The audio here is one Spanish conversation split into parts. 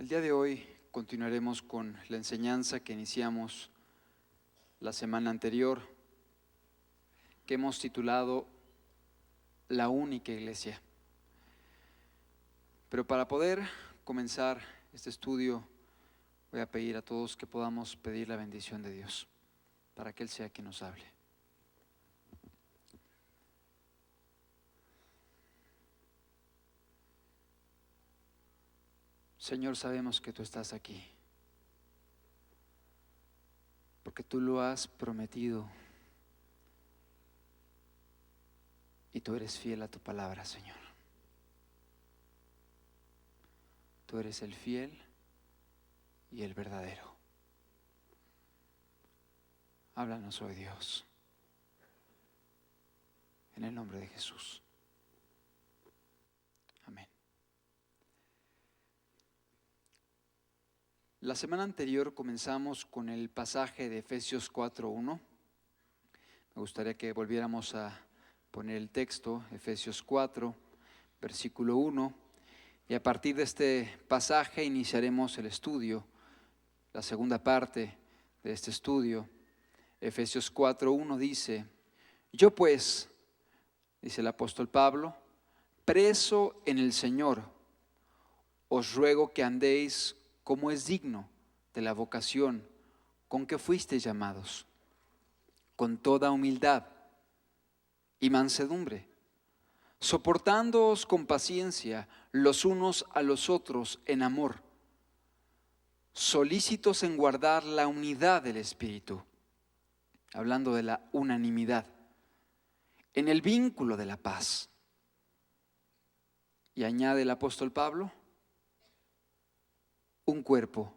El día de hoy continuaremos con la enseñanza que iniciamos la semana anterior, que hemos titulado La única iglesia. Pero para poder comenzar este estudio, voy a pedir a todos que podamos pedir la bendición de Dios, para que Él sea quien nos hable. Señor, sabemos que tú estás aquí, porque tú lo has prometido y tú eres fiel a tu palabra, Señor. Tú eres el fiel y el verdadero. Háblanos hoy, Dios, en el nombre de Jesús. Amén. La semana anterior comenzamos con el pasaje de Efesios 4:1. Me gustaría que volviéramos a poner el texto, Efesios 4, versículo 1. Y a partir de este pasaje iniciaremos el estudio, la segunda parte de este estudio. Efesios 4:1 dice: Yo pues, dice el apóstol Pablo, preso en el Señor, os ruego que andéis como es digno de la vocación con que fuisteis llamados, con toda humildad y mansedumbre, soportándoos con paciencia los unos a los otros en amor, solícitos en guardar la unidad del Espíritu, hablando de la unanimidad, en el vínculo de la paz. Y añade el apóstol Pablo, un cuerpo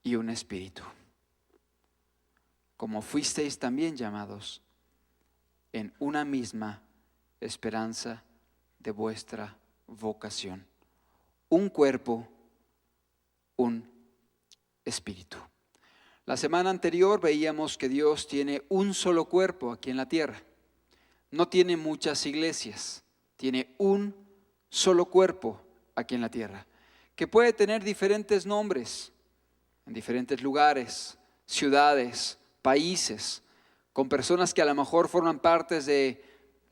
y un espíritu, como fuisteis también llamados en una misma esperanza de vuestra vocación. Un cuerpo, un espíritu. La semana anterior veíamos que Dios tiene un solo cuerpo aquí en la tierra. No tiene muchas iglesias, tiene un solo cuerpo aquí en la tierra, que puede tener diferentes nombres en diferentes lugares, ciudades, países, con personas que a lo mejor forman parte de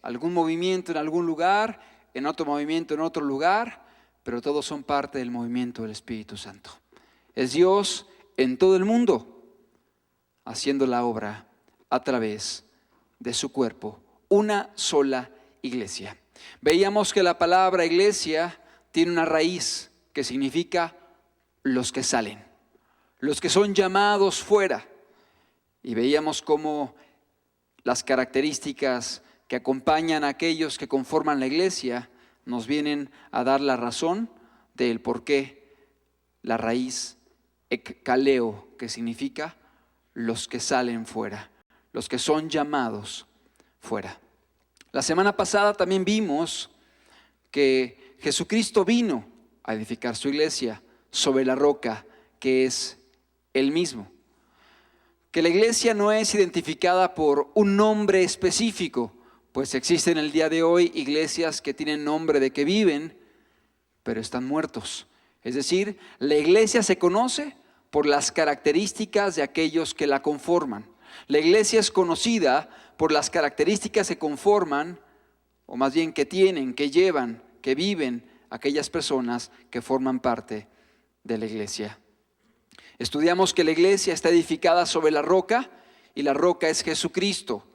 algún movimiento en algún lugar, en otro movimiento en otro lugar, pero todos son parte del movimiento del Espíritu Santo. Es Dios en todo el mundo, haciendo la obra a través de su cuerpo, una sola iglesia. Veíamos que la palabra iglesia tiene una raíz que significa los que salen, los que son llamados fuera. Y veíamos cómo las características que acompañan a aquellos que conforman la iglesia nos vienen a dar la razón del por qué la raíz ekkaleo, que significa los que salen fuera, los que son llamados fuera. La semana pasada también vimos que Jesucristo vino a edificar su iglesia sobre la roca que es Él mismo. Que la iglesia no es identificada por un nombre específico, pues existen el día de hoy iglesias que tienen nombre de que viven, pero están muertos. Es decir, la iglesia se conoce por las características de aquellos que la conforman. La iglesia es conocida por las características que conforman, o más bien que tienen, que llevan, que viven aquellas personas que forman parte de la iglesia. Estudiamos que la iglesia está edificada sobre la roca y la roca es Jesucristo.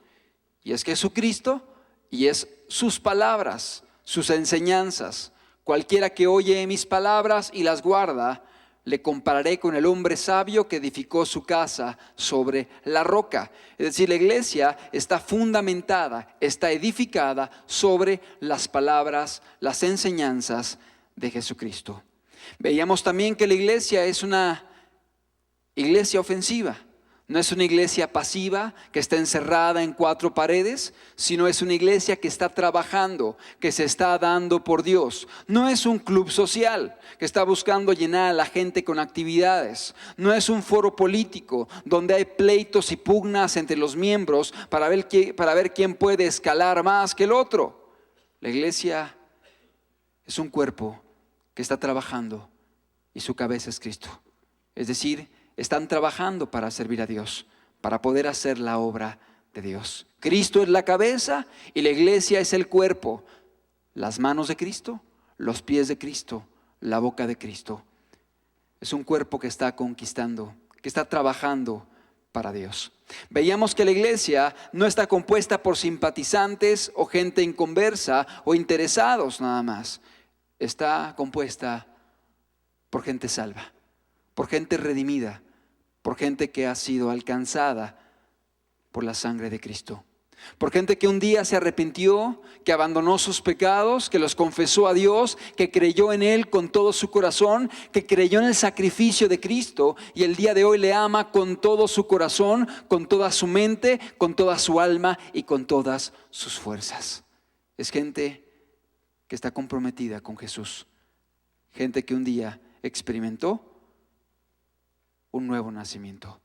Y es Jesucristo y es sus palabras, sus enseñanzas. Cualquiera que oye mis palabras y las guarda, le compararé con el hombre sabio que edificó su casa sobre la roca. Es decir, la iglesia está fundamentada, está edificada sobre las palabras, las enseñanzas de Jesucristo. Veíamos también que la iglesia es una iglesia ofensiva. No es una iglesia pasiva que está encerrada en cuatro paredes, sino es una iglesia que está trabajando, que se está dando por Dios. No es un club social que está buscando llenar a la gente con actividades. No es un foro político donde hay pleitos y pugnas entre los miembros para ver quién puede escalar más que el otro. La iglesia es un cuerpo que está trabajando y su cabeza es Cristo. Es decir, están trabajando para servir a Dios, para poder hacer la obra de Dios. Cristo es la cabeza y la iglesia es el cuerpo. Las manos de Cristo, los pies de Cristo, la boca de Cristo. Es un cuerpo que está conquistando, que está trabajando para Dios. Veíamos que la iglesia no está compuesta por simpatizantes o gente inconversa o interesados nada más. Está compuesta por gente salva, por gente redimida, por gente que ha sido alcanzada por la sangre de Cristo. Por gente que un día se arrepintió, que abandonó sus pecados, que los confesó a Dios, que creyó en Él con todo su corazón, que creyó en el sacrificio de Cristo y el día de hoy le ama con todo su corazón, con toda su mente, con toda su alma y con todas sus fuerzas. Es gente que está comprometida con Jesús. Gente que un día experimentó un nuevo nacimiento.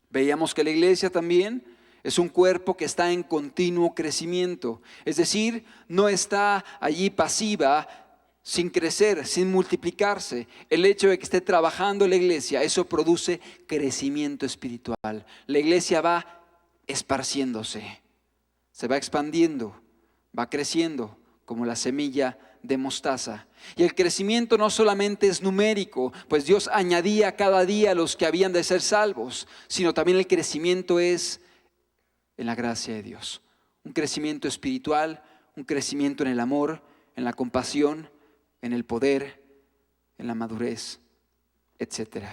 Veíamos que la iglesia también es un cuerpo que está en continuo crecimiento. Es decir, no está allí pasiva, sin crecer, sin multiplicarse. El hecho de que esté trabajando la iglesia, eso produce crecimiento espiritual. La iglesia va esparciéndose, se va expandiendo, va creciendo como la semilla de mostaza. Y el crecimiento no solamente es numérico, pues Dios añadía cada día a los que habían de ser salvos, sino también el crecimiento es en la gracia de Dios. Un crecimiento espiritual, un crecimiento en el amor, en la compasión, en el poder, en la madurez, etc.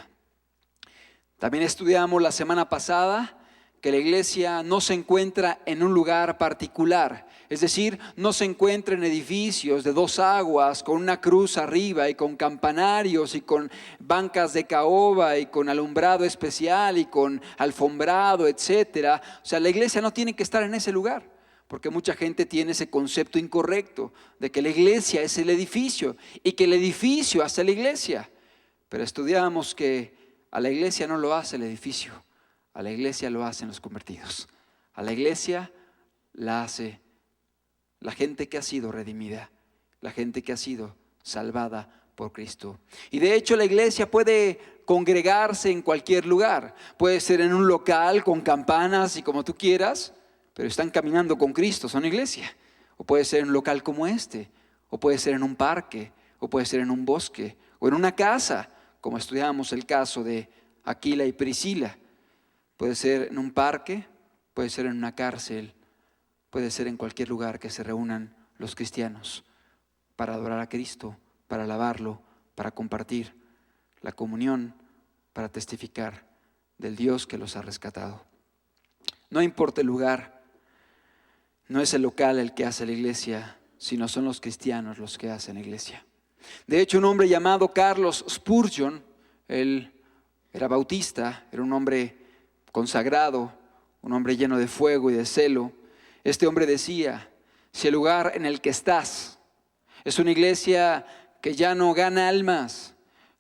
También estudiamos la semana pasada que la iglesia no se encuentra en un lugar particular. Es decir, no se encuentra en edificios de 2 aguas, con una cruz arriba y con campanarios y con bancas de caoba y con alumbrado especial y con alfombrado, etcétera. O sea, la iglesia no tiene que estar en ese lugar, porque mucha gente tiene ese concepto incorrecto de que la iglesia es el edificio y que el edificio hace la iglesia. Pero estudiamos que a la iglesia no lo hace el edificio, a la iglesia lo hacen los convertidos. A la iglesia la hace la gente que ha sido redimida, la gente que ha sido salvada por Cristo. Y de hecho la iglesia puede congregarse en cualquier lugar. Puede ser en un local con campanas y como tú quieras, pero están caminando con Cristo, son iglesia. O puede ser en un local como este, o puede ser en un parque, o puede ser en un bosque, o en una casa, como estudiamos el caso de Aquila y Priscila. Puede ser en un parque, puede ser en una cárcel, puede ser en cualquier lugar que se reúnan los cristianos para adorar a Cristo, para alabarlo, para compartir la comunión, para testificar del Dios que los ha rescatado. No importa el lugar, no es el local el que hace la iglesia, sino son los cristianos los que hacen la iglesia. De hecho, un hombre llamado Carlos Spurgeon, él era bautista, era un hombre consagrado, un hombre lleno de fuego y de celo. Este hombre decía: si el lugar en el que estás es una iglesia que ya no gana almas,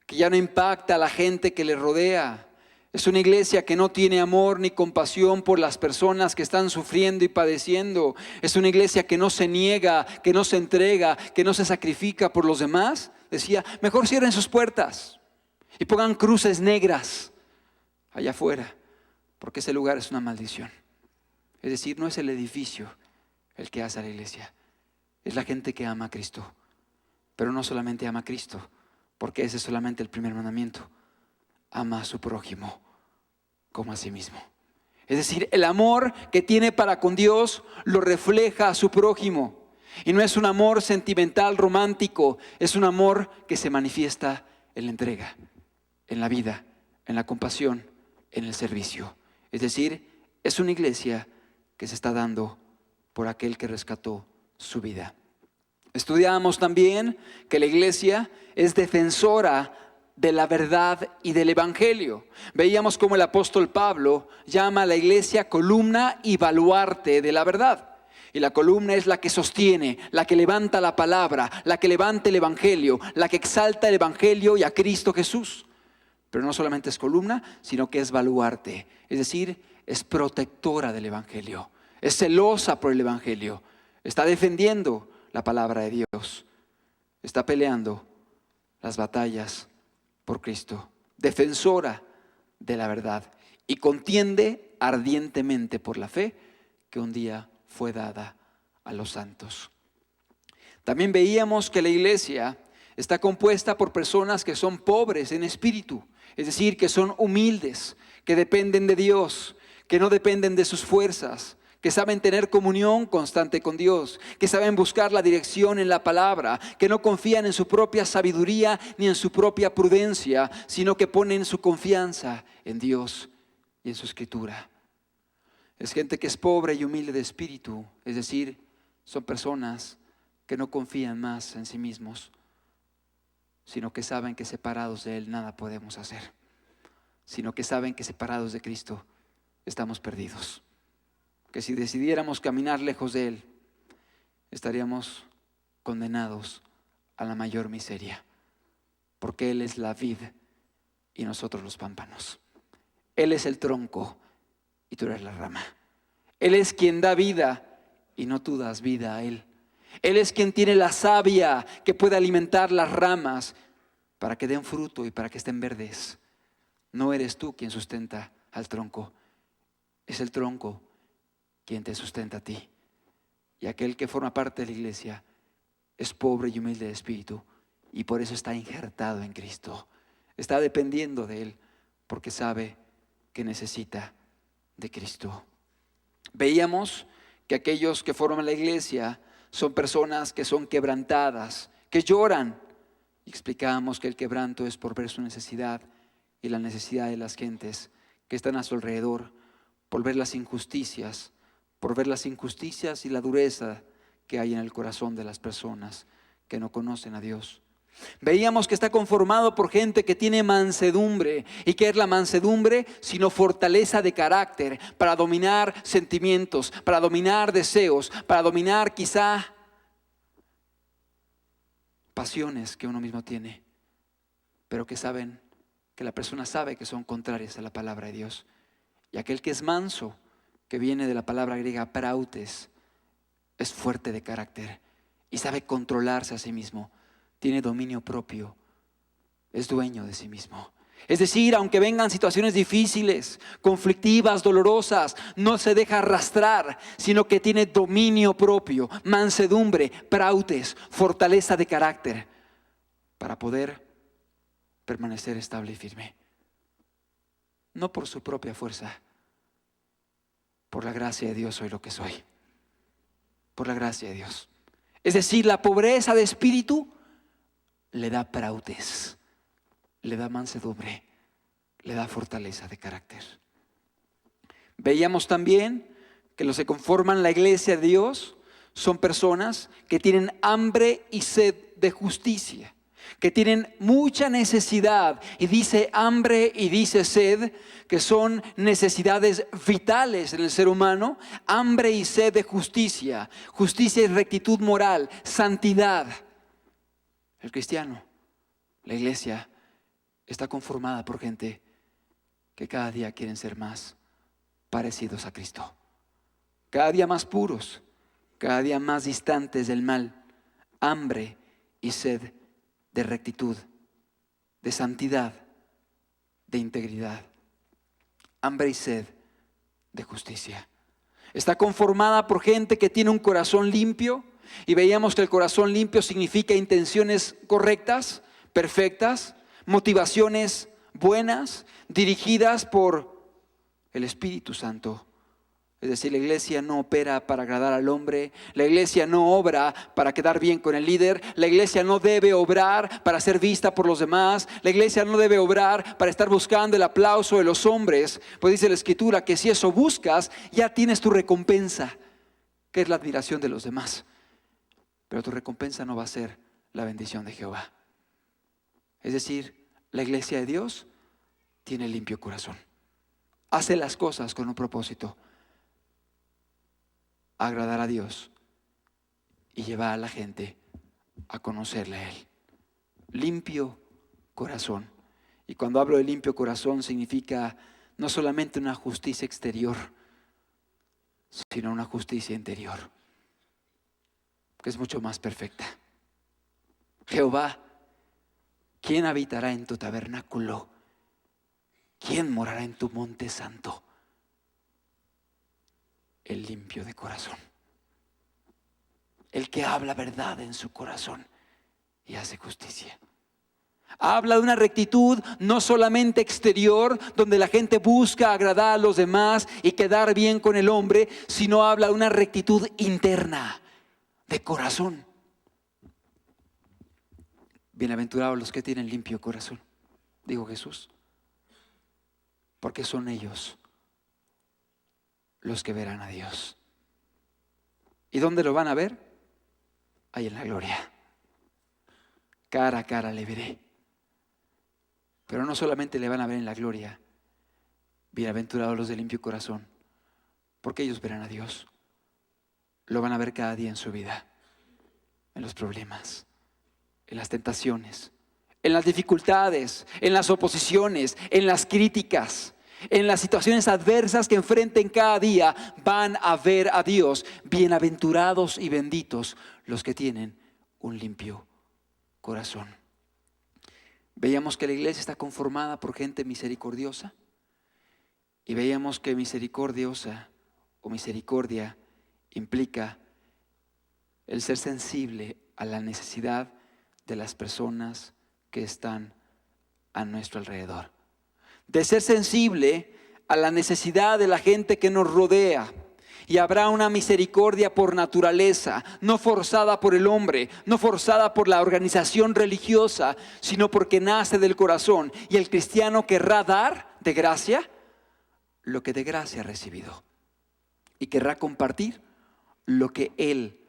que ya no impacta a la gente que le rodea, es una iglesia que no tiene amor ni compasión por las personas que están sufriendo y padeciendo, es una iglesia que no se niega, que no se entrega, que no se sacrifica por los demás, decía, mejor cierren sus puertas y pongan cruces negras allá afuera, porque ese lugar es una maldición. Es decir, no es el edificio el que hace a la iglesia, es la gente que ama a Cristo. Pero no solamente ama a Cristo, porque ese es solamente el primer mandamiento. Ama a su prójimo como a sí mismo. Es decir, el amor que tiene para con Dios lo refleja a su prójimo. Y no es un amor sentimental, romántico, es un amor que se manifiesta en la entrega, en la vida, en la compasión, en el servicio. Es decir, es una iglesia que se está dando por aquel que rescató su vida. Estudiamos también que la iglesia es defensora de la verdad y del evangelio. Veíamos cómo el apóstol Pablo llama a la iglesia columna y baluarte de la verdad. Y la columna es la que sostiene, la que levanta la palabra, la que levanta el evangelio, la que exalta el evangelio y a Cristo Jesús. Pero no solamente es columna, sino que es baluarte. Es decir, es protectora del evangelio, es celosa por el evangelio, está defendiendo la palabra de Dios, está peleando las batallas por Cristo, defensora de la verdad, y contiende ardientemente por la fe que un día fue dada a los santos. También veíamos que la iglesia está compuesta por personas que son pobres en espíritu, es decir, que son humildes, que dependen de Dios, que no dependen de sus fuerzas, que saben tener comunión constante con Dios, que saben buscar la dirección en la palabra, que no confían en su propia sabiduría ni en su propia prudencia, sino que ponen su confianza en Dios y en su escritura. Es gente que es pobre y humilde de espíritu, es decir, son personas que no confían más en sí mismos, sino que saben que separados de Él nada podemos hacer, sino que saben que separados de Cristo estamos perdidos, que si decidiéramos caminar lejos de Él, estaríamos condenados a la mayor miseria, porque Él es la vid y nosotros los pámpanos. Él es el tronco y tú eres la rama. Él es quien da vida y no tú das vida a Él. Él es quien tiene la savia que puede alimentar las ramas para que den fruto y para que estén verdes. No eres tú quien sustenta al tronco, es el tronco quien te sustenta a ti. Y aquel que forma parte de la iglesia es pobre y humilde de espíritu y por eso está injertado en Cristo. Está dependiendo de Él porque sabe que necesita de Cristo. Veíamos que aquellos que forman la iglesia son personas que son quebrantadas, que lloran. Y explicábamos que el quebranto es por ver su necesidad y la necesidad de las gentes que están a su alrededor, por ver las injusticias y la dureza que hay en el corazón de las personas que no conocen a Dios. Veíamos que está conformado por gente que tiene mansedumbre. ¿Y qué es la mansedumbre? Sino fortaleza de carácter para dominar sentimientos, para dominar deseos, para dominar quizá pasiones que uno mismo tiene, pero que saben, que la persona sabe que son contrarias a la palabra de Dios. Y aquel que es manso, que viene de la palabra griega prautes, es fuerte de carácter y sabe controlarse a sí mismo. Tiene dominio propio, es dueño de sí mismo. Es decir, aunque vengan situaciones difíciles, conflictivas, dolorosas, no se deja arrastrar, sino que tiene dominio propio, mansedumbre, prautes, fortaleza de carácter, para poder permanecer estable y firme. No por su propia fuerza, por la gracia de Dios soy lo que soy. Por la gracia de Dios. Es decir, la pobreza de espíritu le da prautes, le da mansedumbre, le da fortaleza de carácter. Veíamos también que los que conforman la iglesia de Dios son personas que tienen hambre y sed de justicia, que tienen mucha necesidad, y dice hambre y dice sed, que son necesidades vitales en el ser humano. Hambre y sed de justicia, justicia y rectitud moral, santidad. El cristiano, la iglesia, está conformada por gente que cada día quieren ser más parecidos a Cristo, cada día más puros, cada día más distantes del mal. Hambre y sed de rectitud, de santidad, de integridad. Hambre y sed de justicia. Está conformada por gente que tiene un corazón limpio, y veíamos que el corazón limpio significa intenciones correctas, perfectas, motivaciones buenas, dirigidas por el Espíritu Santo. Es decir, la iglesia no opera para agradar al hombre, la iglesia no obra para quedar bien con el líder, la iglesia no debe obrar para ser vista por los demás, la iglesia no debe obrar para estar buscando el aplauso de los hombres, pues dice la Escritura que si eso buscas, ya tienes tu recompensa, que es la admiración de los demás. Pero tu recompensa no va a ser la bendición de Jehová. Es decir, la iglesia de Dios tiene limpio corazón, hace las cosas con un propósito: agradar a Dios y llevar a la gente a conocerle a Él. Limpio corazón. Y cuando hablo de limpio corazón significa no solamente una justicia exterior, sino una justicia interior, que es mucho más perfecta. Jehová ¿Quién habitará en tu tabernáculo? ¿Quién morará en tu monte santo? El limpio de corazón, el que habla verdad en su corazón y hace justicia. Habla de una rectitud no solamente exterior, donde la gente busca agradar a los demás y quedar bien con el hombre, sino habla de una rectitud interna, de corazón. Bienaventurados los que tienen limpio corazón, dijo Jesús, porque son ellos los que verán a Dios. ¿Y dónde lo van a ver? Ahí en la gloria. Cara a cara le veré. Pero no solamente le van a ver en la gloria. Bienaventurados los de limpio corazón, porque ellos verán a Dios. Lo van a ver cada día en su vida, en los problemas, en las tentaciones, en las dificultades, en las oposiciones, en las críticas, en las situaciones adversas que enfrenten cada día. Van a ver a Dios. Bienaventurados y benditos los que tienen un limpio corazón. Veíamos que la iglesia está conformada por gente misericordiosa, y veíamos que misericordiosa o misericordia implica el ser sensible a la necesidad de las personas que están a nuestro alrededor, de ser sensible a la necesidad de la gente que nos rodea. Y habrá una misericordia por naturaleza, no forzada por el hombre, no forzada por la organización religiosa, sino porque nace del corazón. Y el cristiano querrá dar de gracia lo que de gracia ha recibido, y querrá compartir lo que él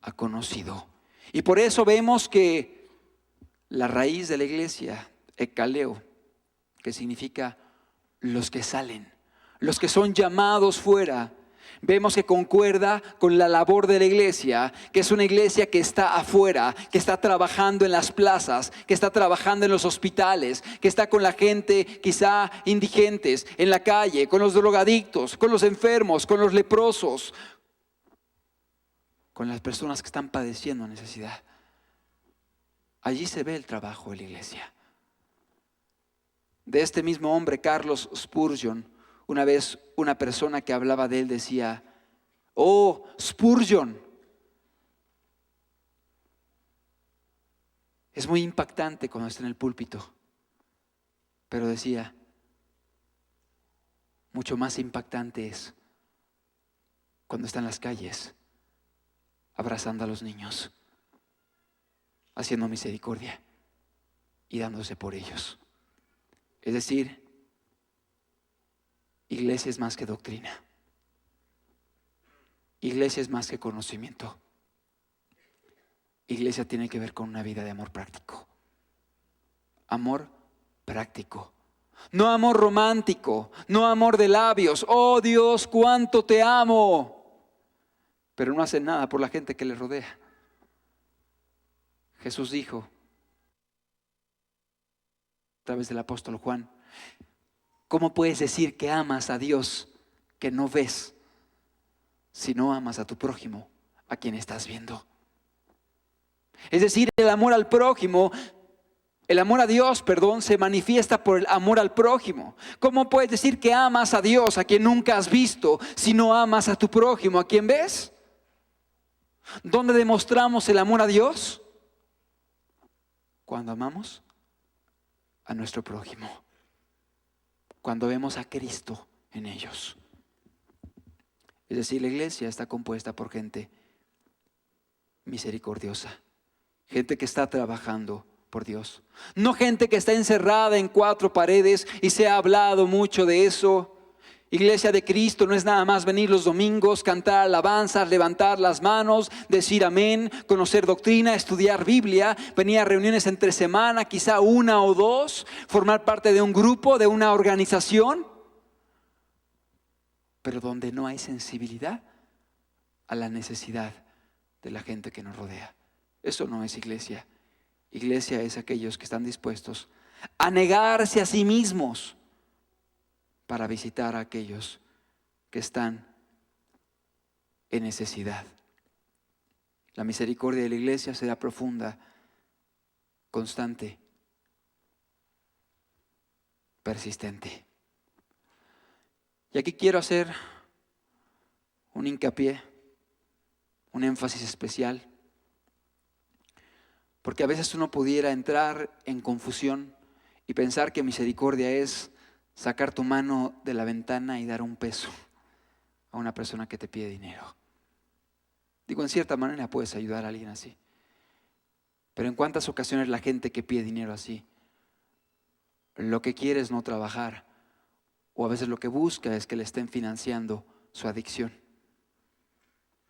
ha conocido. Y por eso vemos que la raíz de la iglesia, ekaleo, que significa los que salen, los que son llamados fuera, vemos que concuerda con la labor de la iglesia, que es una iglesia que está afuera, que está trabajando en las plazas, que está trabajando en los hospitales, que está con la gente quizá indigentes, en la calle, con los drogadictos, con los enfermos, con los leprosos, con las personas que están padeciendo necesidad. Allí se ve el trabajo de la iglesia. De este mismo hombre, Carlos Spurgeon, una vez una persona que hablaba de él decía: oh, Spurgeon, es muy impactante cuando está en el púlpito. Pero decía, mucho más impactante es cuando está en las calles, abrazando a los niños, haciendo misericordia y dándose por ellos. Es decir, iglesia es más que doctrina. Iglesia es más que conocimiento. Iglesia tiene que ver con una vida de amor práctico. Amor práctico. No amor romántico, no amor de labios. Oh Dios, cuánto te amo. Pero no hacen nada por la gente que les rodea. Jesús dijo, a través del apóstol Juan, ¿cómo puedes decir que amas a Dios que no ves si no amas a tu prójimo, a quien estás viendo? Es decir, el amor al prójimo, el amor a Dios, se manifiesta por el amor al prójimo. ¿Cómo puedes decir que amas a Dios a quien nunca has visto si no amas a tu prójimo, a quien ves? ¿Dónde demostramos el amor a Dios? Cuando amamos a nuestro prójimo, cuando vemos a Cristo en ellos. Es decir, la iglesia está compuesta por gente misericordiosa, gente que está trabajando por Dios, no gente que está encerrada en cuatro paredes. Y se ha hablado mucho de eso. Iglesia de Cristo no es nada más venir los domingos, cantar alabanzas, levantar las manos, decir amén, conocer doctrina, estudiar Biblia, venir a reuniones entre semana, quizá una o dos, formar parte de un grupo, de una organización, pero donde no hay sensibilidad a la necesidad de la gente que nos rodea. Eso no es iglesia. Iglesia es aquellos que están dispuestos a negarse a sí mismos para visitar a aquellos que están en necesidad. La misericordia de la iglesia será profunda, constante persistente. Y aquí quiero hacer un hincapié, un énfasis especial, porque a veces uno pudiera entrar en confusión y pensar que misericordia es sacar tu mano de la ventana y dar un peso a una persona que te pide dinero. Digo, en cierta manera puedes ayudar a alguien así, pero en cuántas ocasiones la gente que pide dinero así, lo que quiere es no trabajar, o a veces lo que busca es que le estén financiando su adicción.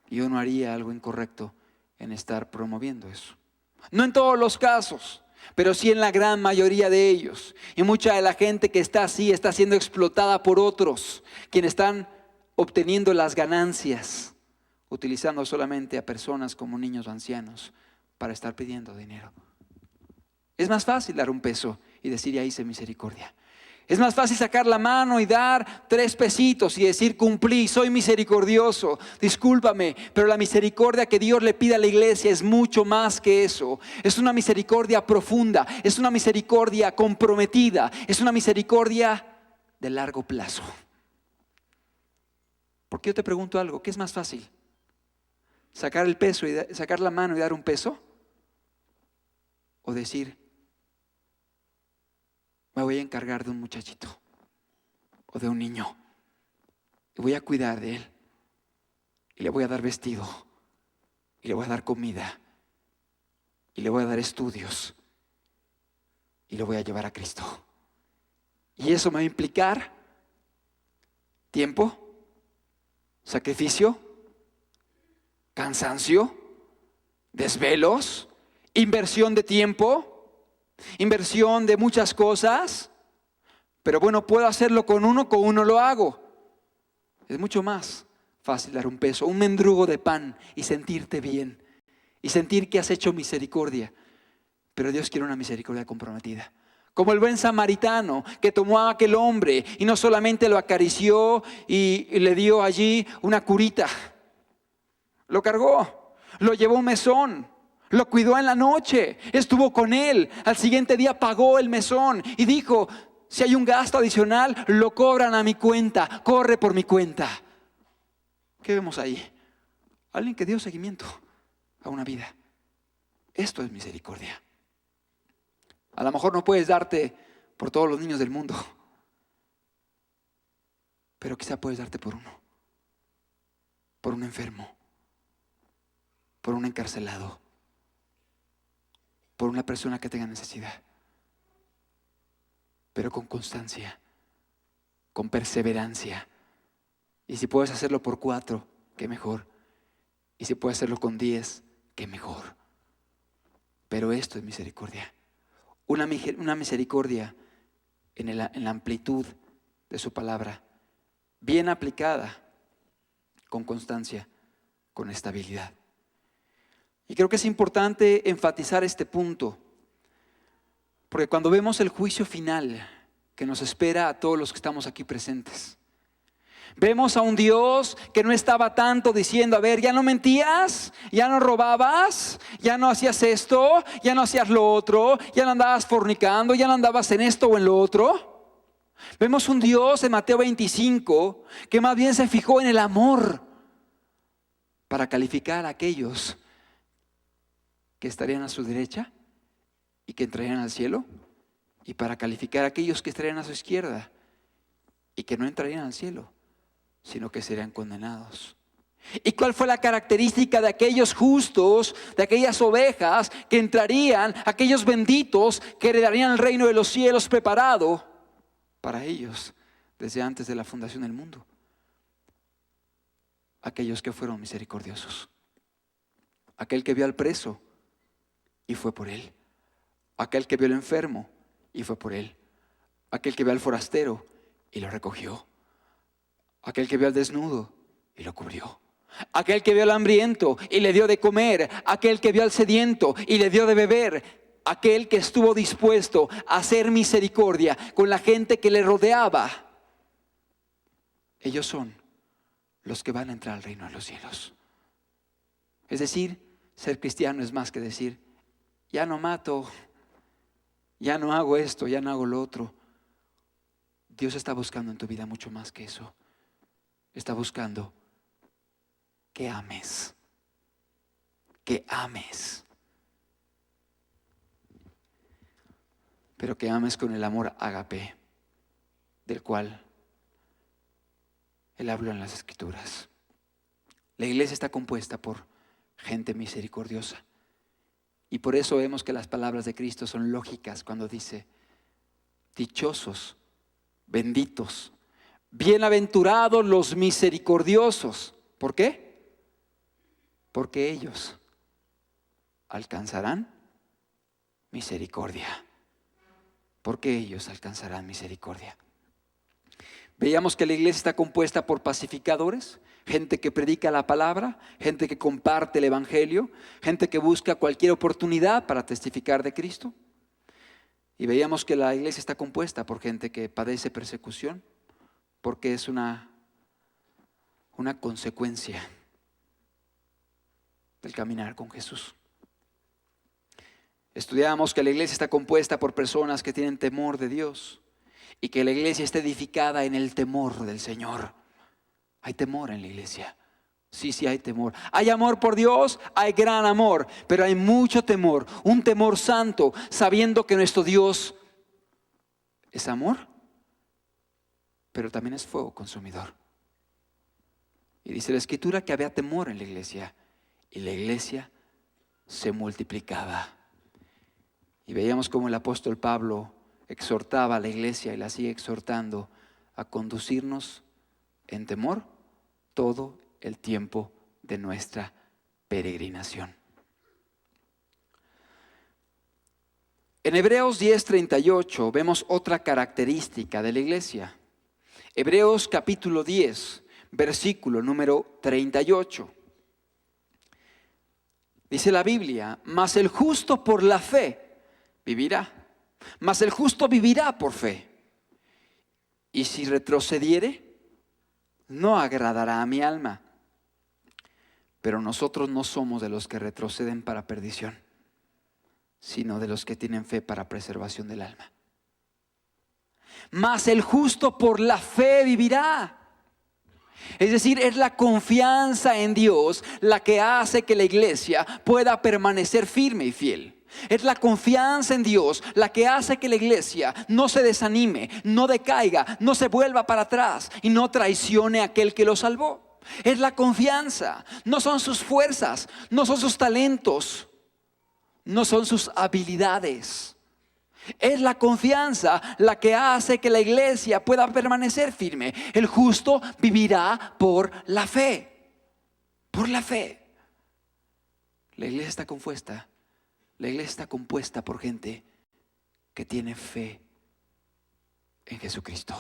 Y uno haría algo incorrecto en estar promoviendo eso. No en todos los casos, pero sí en la gran mayoría de ellos. Y mucha de la gente que está así está siendo explotada por otros, quienes están obteniendo las ganancias, utilizando solamente a personas como niños o ancianos para estar pidiendo dinero. Es más fácil dar un peso y decir, ya hice misericordia. Es más fácil sacar la mano y dar 3 pesitos y decir, cumplí, soy misericordioso, discúlpame. Pero la misericordia que Dios le pide a la iglesia es mucho más que eso. Es una misericordia profunda, es una misericordia comprometida, es una misericordia de largo plazo. Porque yo te pregunto algo, ¿qué es más fácil? ¿Sacar el peso y sacar la mano y dar un peso? ¿O decir, me voy a encargar de un muchachito o de un niño y voy a cuidar de él y le voy a dar vestido y le voy a dar comida y le voy a dar estudios y lo voy a llevar a Cristo? Y eso me va a implicar tiempo, sacrificio, cansancio, desvelos, inversión de tiempo, inversión de muchas cosas. Pero bueno, puedo hacerlo con uno lo hago. Es mucho más fácil dar un peso, un mendrugo de pan y sentirte bien y sentir que has hecho misericordia. Pero Dios quiere una misericordia comprometida, como el buen samaritano que tomó a aquel hombre y no solamente lo acarició y le dio allí una curita, lo cargó, lo llevó a un mesón, lo cuidó en la noche, estuvo con él. Al siguiente día pagó el mesón y dijo, si hay un gasto adicional, lo cobran a mi cuenta, corre por mi cuenta. ¿Qué vemos ahí? Alguien que dio seguimiento a una vida. Esto es misericordia. A lo mejor no puedes darte por todos los niños del mundo, pero quizá puedes darte por uno, por un enfermo, por un encarcelado, por una persona que tenga necesidad. Pero con constancia, con perseverancia. Y si puedes hacerlo por 4, qué mejor. Y si puedes hacerlo con 10, qué mejor. Pero esto es misericordia. Una misericordia en la amplitud de su palabra, bien aplicada, con constancia, con estabilidad. Y creo que es importante enfatizar este punto, porque cuando vemos el juicio final que nos espera a todos los que estamos aquí presentes, vemos a un Dios que no estaba tanto diciendo, a ver, ya no mentías, ya no robabas, ya no hacías esto, ya no hacías lo otro, ya no andabas fornicando, ya no andabas en esto o en lo otro. Vemos un Dios en Mateo 25 que más bien se fijó en el amor para calificar a aquellos que estarían a su derecha y que entrarían al cielo, y para calificar a aquellos que estarían a su izquierda y que no entrarían al cielo, sino que serían condenados. ¿Y cuál fue la característica de aquellos justos, de aquellas ovejas que entrarían, aquellos benditos que heredarían el reino de los cielos preparado para ellos desde antes de la fundación del mundo? Aquellos que fueron misericordiosos. Aquel que vio al preso y fue por él. Aquel que vio al enfermo y fue por él. Aquel que vio al forastero y lo recogió. Aquel que vio al desnudo y lo cubrió. Aquel que vio al hambriento y le dio de comer. Aquel que vio al sediento y le dio de beber. Aquel que estuvo dispuesto a hacer misericordia con la gente que le rodeaba. Ellos son los que van a entrar al reino de los cielos. Es decir, ser cristiano es más que decir, ya no mato, ya no hago esto, ya no hago lo otro. Dios está buscando en tu vida mucho más que eso. Está buscando que ames. Que ames. Pero que ames con el amor ágape, del cual Él habló en las Escrituras. La iglesia está compuesta por gente misericordiosa. Y por eso vemos que las palabras de Cristo son lógicas cuando dice: dichosos, benditos, bienaventurados los misericordiosos. ¿Por qué? Porque ellos alcanzarán misericordia. Porque ellos alcanzarán misericordia. Veíamos que la iglesia está compuesta por pacificadores, gente que predica la palabra, gente que comparte el evangelio, gente que busca cualquier oportunidad para testificar de Cristo. Y veíamos que la iglesia está compuesta por gente que padece persecución, porque es una consecuencia del caminar con Jesús. Estudiamos que la iglesia está compuesta por personas que tienen temor de Dios y que la iglesia está edificada en el temor del Señor. Hay temor en la iglesia. Sí, hay temor. Hay amor por Dios, hay gran amor, pero hay mucho temor, un temor santo, sabiendo que nuestro Dios es amor, pero también es fuego consumidor. Y dice la Escritura que había temor en la iglesia y la iglesia se multiplicaba. Y veíamos cómo el apóstol Pablo exhortaba a la iglesia y la sigue exhortando a conducirnos en temor todo el tiempo de nuestra peregrinación. En Hebreos 10:38 vemos otra característica de la iglesia. Hebreos capítulo 10, versículo número 38. Dice la Biblia: mas el justo por la fe vivirá. Mas el justo vivirá por fe. Y si retrocediere, no agradará a mi alma. Pero nosotros no somos de los que retroceden para perdición, sino de los que tienen fe para preservación del alma. Mas el justo por la fe vivirá. Es decir, es la confianza en Dios la que hace que la iglesia pueda permanecer firme y fiel. Es la confianza en Dios la que hace que la iglesia no se desanime, no decaiga, no se vuelva para atrás y no traicione a aquel que lo salvó. Es la confianza, no son sus fuerzas, no son sus talentos, no son sus habilidades. Es la confianza la que hace que la iglesia pueda permanecer firme. El justo vivirá por la fe. Por la fe. La iglesia está compuesta. La iglesia está compuesta por gente que tiene fe en Jesucristo.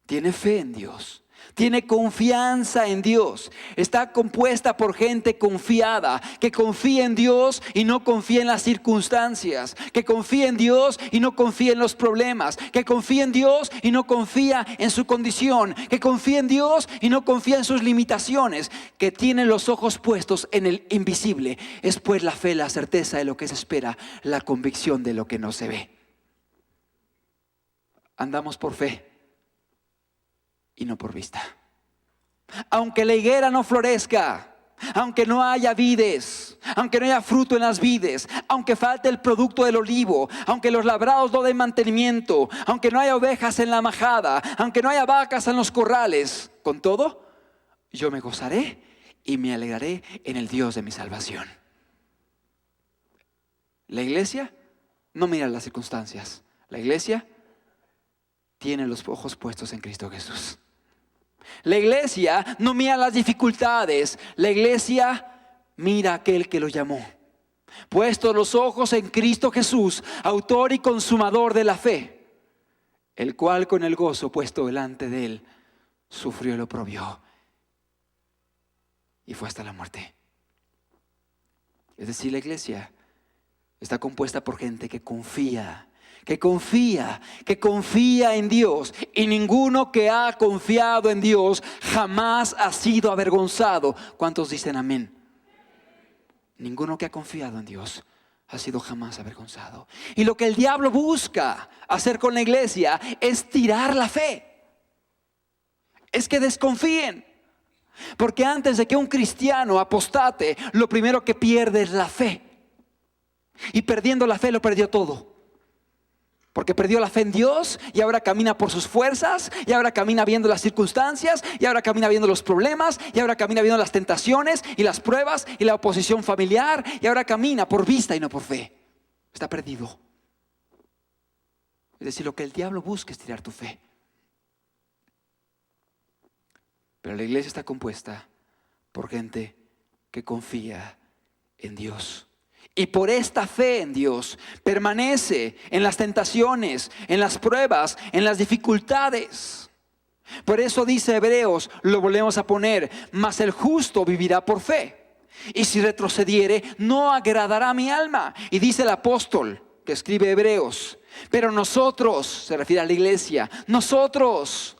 Tiene fe en Dios. Tiene confianza en Dios. Está compuesta por gente confiada, que confía en Dios y no confía en las circunstancias, que confía en Dios y no confía en los problemas, que confía en Dios y no confía en su condición, que confía en Dios y no confía en sus limitaciones, que tiene los ojos puestos en el invisible. Es pues la fe, la certeza de lo que se espera, la convicción de lo que no se ve. Andamos por fe y no por vista. Aunque la higuera no florezca, aunque no haya vides, aunque no haya fruto en las vides, aunque falte el producto del olivo, aunque los labrados no den mantenimiento, aunque no haya ovejas en la majada, aunque no haya vacas en los corrales, con todo, yo me gozaré y me alegraré en el Dios de mi salvación. La iglesia no mira las circunstancias. La iglesia tiene los ojos puestos en Cristo Jesús. La iglesia no mira las dificultades. La iglesia mira a aquel que lo llamó. Puestos los ojos en Cristo Jesús, autor y consumador de la fe, el cual con el gozo puesto delante de él sufrió el oprobio y fue hasta la muerte. Es decir, la iglesia está compuesta por gente que confía en Dios, y ninguno que ha confiado en Dios jamás ha sido avergonzado. ¿Cuántos dicen amén? Ninguno que ha confiado en Dios ha sido jamás avergonzado. Y lo que el diablo busca hacer con la iglesia es tirar la fe. Es que desconfíen. Porque antes de que un cristiano apostate, lo primero que pierde es la fe. Y perdiendo la fe lo perdió todo. Porque perdió la fe en Dios y ahora camina por sus fuerzas, y ahora camina viendo las circunstancias, y ahora camina viendo los problemas, y ahora camina viendo las tentaciones y las pruebas y la oposición familiar, y ahora camina por vista y no por fe. Está perdido. Es decir, lo que el diablo busca es tirar tu fe. Pero la iglesia está compuesta por gente que confía en Dios. Y por esta fe en Dios permanece en las tentaciones, en las pruebas, en las dificultades. Por eso dice Hebreos, lo volvemos a poner: mas el justo vivirá por fe. Y si retrocediere, no agradará a mi alma. Y dice el apóstol que escribe Hebreos: pero nosotros, se refiere a la iglesia, nosotros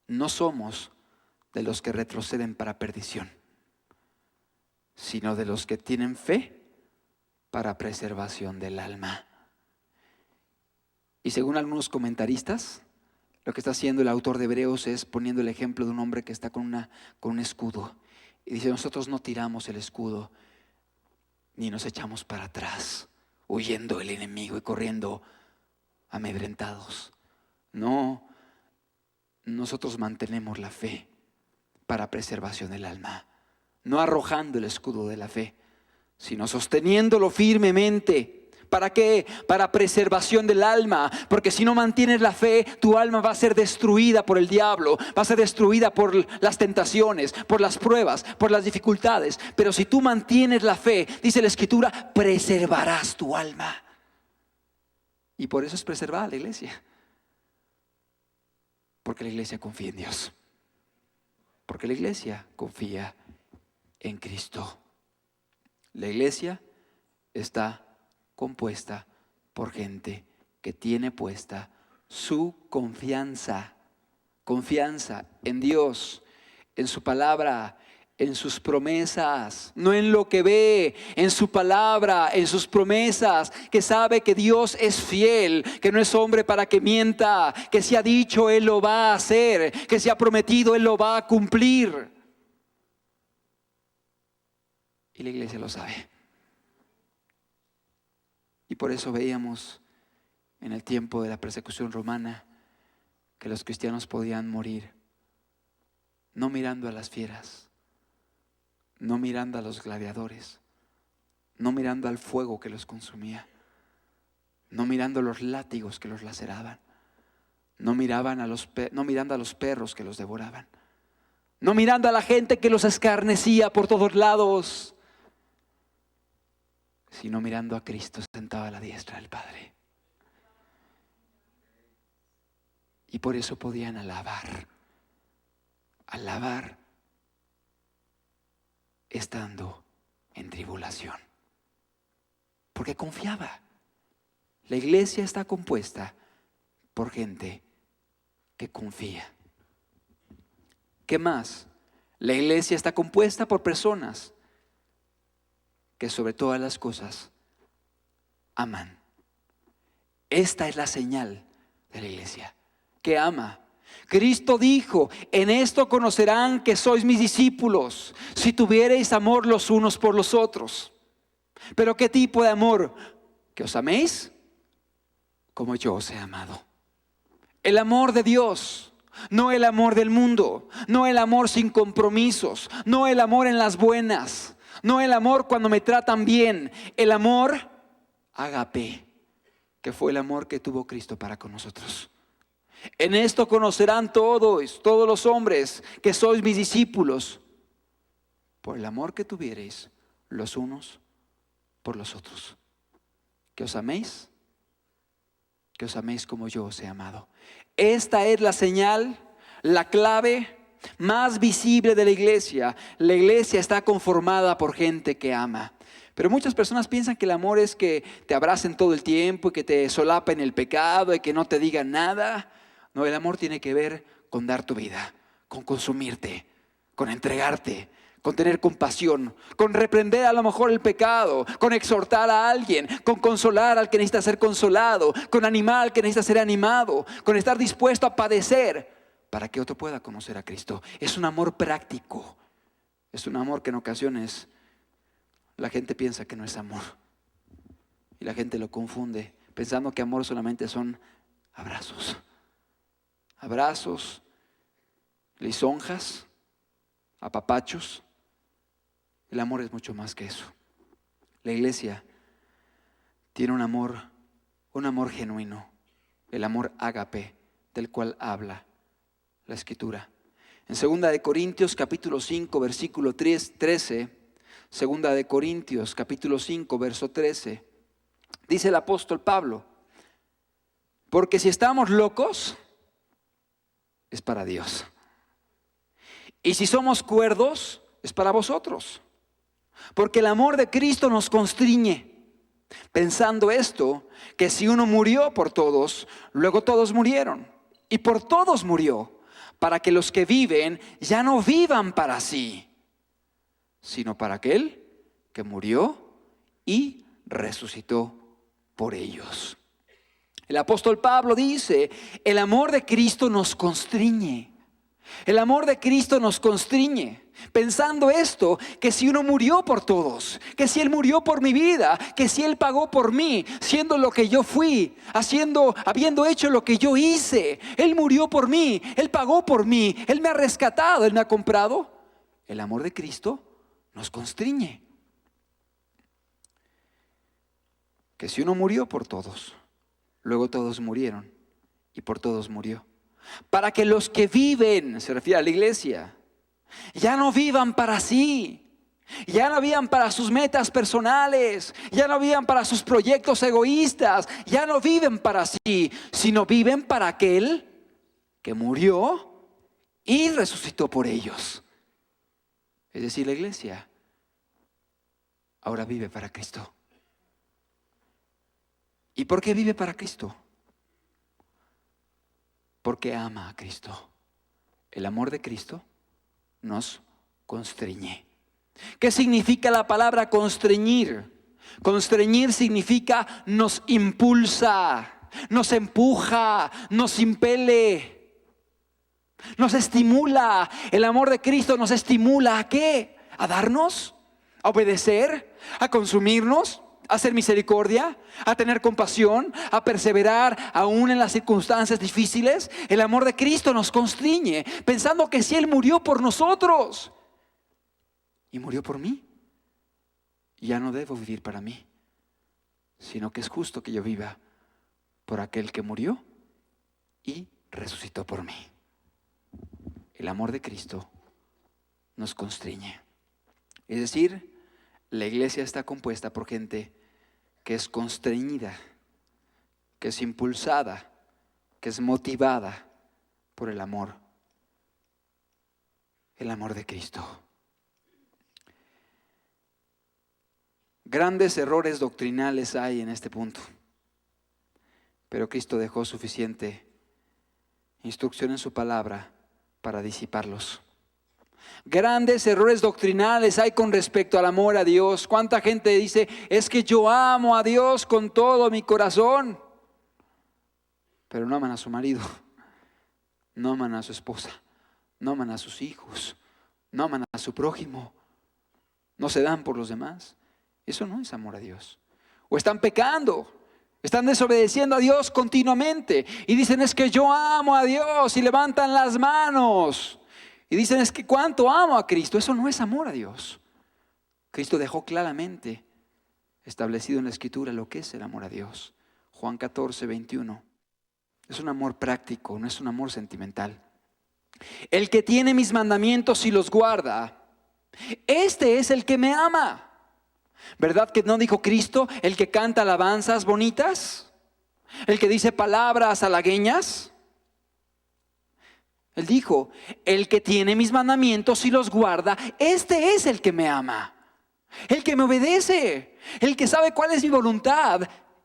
no somos de los que retroceden para perdición, sino de los que tienen fe para preservación del alma. Y según algunos comentaristas, lo que está haciendo el autor de Hebreos es poniendo el ejemplo de un hombre que está con un escudo. Y dice: nosotros no tiramos el escudo, ni nos echamos para atrás, huyendo del enemigo y corriendo amedrentados. No, nosotros mantenemos la fe para preservación del alma. No arrojando el escudo de la fe, sino sosteniéndolo firmemente. ¿Para qué? Para preservación del alma. Porque si no mantienes la fe, tu alma va a ser destruida por el diablo, va a ser destruida por las tentaciones, por las pruebas, por las dificultades. Pero si tú mantienes la fe, dice la Escritura, preservarás tu alma. Y por eso es preservada la iglesia. Porque la iglesia confía en Dios. Porque la iglesia confía en Cristo. La iglesia está compuesta por gente que tiene puesta su confianza en Dios, en su palabra, en sus promesas, no en lo que ve, en su palabra, en sus promesas, que sabe que Dios es fiel, que no es hombre para que mienta, que si ha dicho Él lo va a hacer, que si ha prometido Él lo va a cumplir. Y la iglesia lo sabe. Y por eso veíamos en el tiempo de la persecución romana que los cristianos podían morir no mirando a las fieras, no mirando a los gladiadores, no mirando al fuego que los consumía, no mirando los látigos que los laceraban, no mirando a los perros que los devoraban, no mirando a la gente que los escarnecía por todos lados, sino mirando a Cristo sentado a la diestra del Padre. Y por eso podían alabar estando en tribulación, porque confiaba. La iglesia está compuesta por gente que confía. ¿Qué más? La iglesia está compuesta por personas que sobre todas las cosas aman. Esta es la señal de la iglesia, que ama. Cristo dijo: en esto conocerán que sois mis discípulos, si tuviereis amor los unos por los otros. ¿Pero qué tipo de amor? Que os améis como yo os he amado. El amor de Dios, no el amor del mundo, no el amor sin compromisos, no el amor en las buenas, no el amor cuando me tratan bien, el amor ágape, que fue el amor que tuvo Cristo para con nosotros. En esto conocerán todos los hombres que sois mis discípulos, por el amor que tuviereis los unos por los otros. Que os améis como yo os he amado. Esta es la señal, la clave más visible de la iglesia. La iglesia está conformada por gente que ama. Pero muchas personas piensan que el amor es que te abracen todo el tiempo y que te solapen el pecado y que no te digan nada. No, el amor tiene que ver con dar tu vida, con consumirte, con entregarte, con tener compasión, con reprender a lo mejor el pecado, con exhortar a alguien, con consolar al que necesita ser consolado, con animar al que necesita ser animado, con estar dispuesto a padecer para que otro pueda conocer a Cristo. Es un amor práctico, es un amor que en ocasiones la gente piensa que no es amor y la gente lo confunde pensando que amor solamente son abrazos, lisonjas, apapachos. El amor es mucho más que eso. La iglesia tiene un amor genuino, el amor ágape, del cual habla la Escritura. En 2 Corintios capítulo 5, versículo 13, 2 Corintios capítulo 5, verso 13, dice el apóstol Pablo: porque si estamos locos, es para Dios. Y si somos cuerdos, es para vosotros. Porque el amor de Cristo nos constriñe, pensando esto, que si uno murió por todos, luego todos murieron. Y por todos murió, para que los que viven ya no vivan para sí, sino para aquel que murió y resucitó por ellos. El apóstol Pablo dice: el amor de Cristo nos constriñe. El amor de Cristo nos constriñe, pensando esto, que si uno murió por todos, que si Él murió por mi vida, que si Él pagó por mí, siendo lo que yo fui, habiendo hecho lo que yo hice, Él murió por mí, Él pagó por mí, Él me ha rescatado, Él me ha comprado. El amor de Cristo nos constriñe. Que si uno murió por todos, luego todos murieron y por todos murió. Para que los que viven, se refiere a la iglesia, ya no vivan para sí, ya no vivan para sus metas personales, ya no vivan para sus proyectos egoístas, ya no viven para sí, sino viven para aquel que murió y resucitó por ellos. Es decir, la iglesia ahora vive para Cristo. ¿Y por qué vive para Cristo? Porque ama a Cristo. El amor de Cristo nos constriñe. ¿Qué significa la palabra constreñir? Constreñir significa nos impulsa, nos empuja, nos impele, nos estimula. El amor de Cristo nos estimula ¿a qué? ¿A darnos? ¿A obedecer? ¿A consumirnos? ¿A hacer misericordia? ¿A tener compasión? ¿A perseverar aún en las circunstancias difíciles? El amor de Cristo nos constriñe, pensando que si Él murió por nosotros y murió por mí, ya no debo vivir para mí, sino que es justo que yo viva por aquel que murió y resucitó por mí. El amor de Cristo nos constriñe. Es decir, la iglesia está compuesta por gente que es constreñida, que es impulsada, que es motivada por el amor de Cristo. Grandes errores doctrinales hay en este punto, pero Cristo dejó suficiente instrucción en su palabra para disiparlos. Grandes errores doctrinales hay con respecto al amor a Dios. ¿Cuánta gente dice: es que yo amo a Dios con todo mi corazón? Pero no aman a su marido, no aman a su esposa, no aman a sus hijos, no aman a su prójimo, no se dan por los demás. Eso no es amor a Dios. O están pecando, están desobedeciendo a Dios continuamente y dicen: es que yo amo a Dios, y levantan las manos y dicen: es que cuánto amo a Cristo. Eso no es amor a Dios. Cristo dejó claramente establecido en la Escritura lo que es el amor a Dios. Juan 14, 21. Es un amor práctico, no es un amor sentimental. El que tiene mis mandamientos y los guarda, este es el que me ama. ¿Verdad que no dijo Cristo el que canta alabanzas bonitas? ¿El que dice palabras halagüeñas? Él dijo: el que tiene mis mandamientos y los guarda, este es el que me ama. El que me obedece, el que sabe cuál es mi voluntad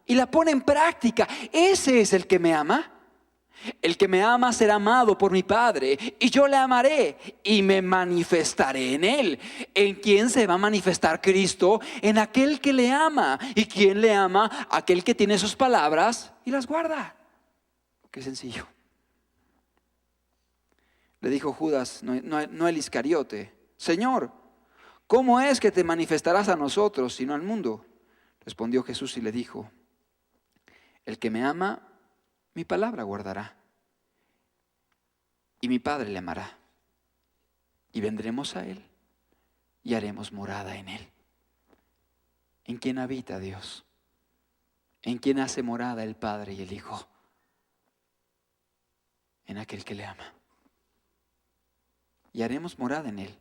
y la pone en práctica, ese es el que me ama. El que me ama será amado por mi Padre, y yo le amaré y me manifestaré en él. ¿En quién se va a manifestar Cristo? En aquel que le ama. ¿Y quién le ama? Aquel que tiene sus palabras y las guarda. Qué sencillo. Le dijo Judas, no el Iscariote: Señor, ¿cómo es que te manifestarás a nosotros y no al mundo? Respondió Jesús y le dijo: el que me ama, mi palabra guardará, y mi Padre le amará, y vendremos a él y haremos morada en él. ¿En quién habita Dios? ¿En quién hace morada el Padre y el Hijo? En aquel que le ama. Y haremos morada en él.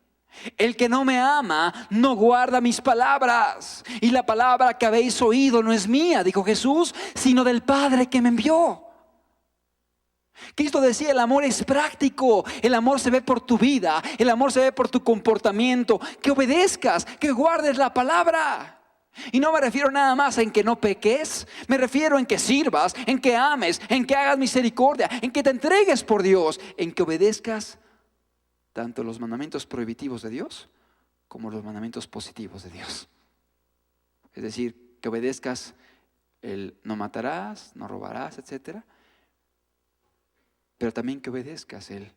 El que no me ama no guarda mis palabras, y la palabra que habéis oído no es mía, dijo Jesús, sino del Padre que me envió. Cristo decía: el amor es práctico, el amor se ve por tu vida, el amor se ve por tu comportamiento, que obedezcas, que guardes la palabra. Y no me refiero nada más en que no peques, me refiero en que sirvas, en que ames, en que hagas misericordia, en que te entregues por Dios, en que obedezcas tanto los mandamientos prohibitivos de Dios como los mandamientos positivos de Dios. Es decir, que obedezcas el no matarás, no robarás, etcétera. Pero también que obedezcas el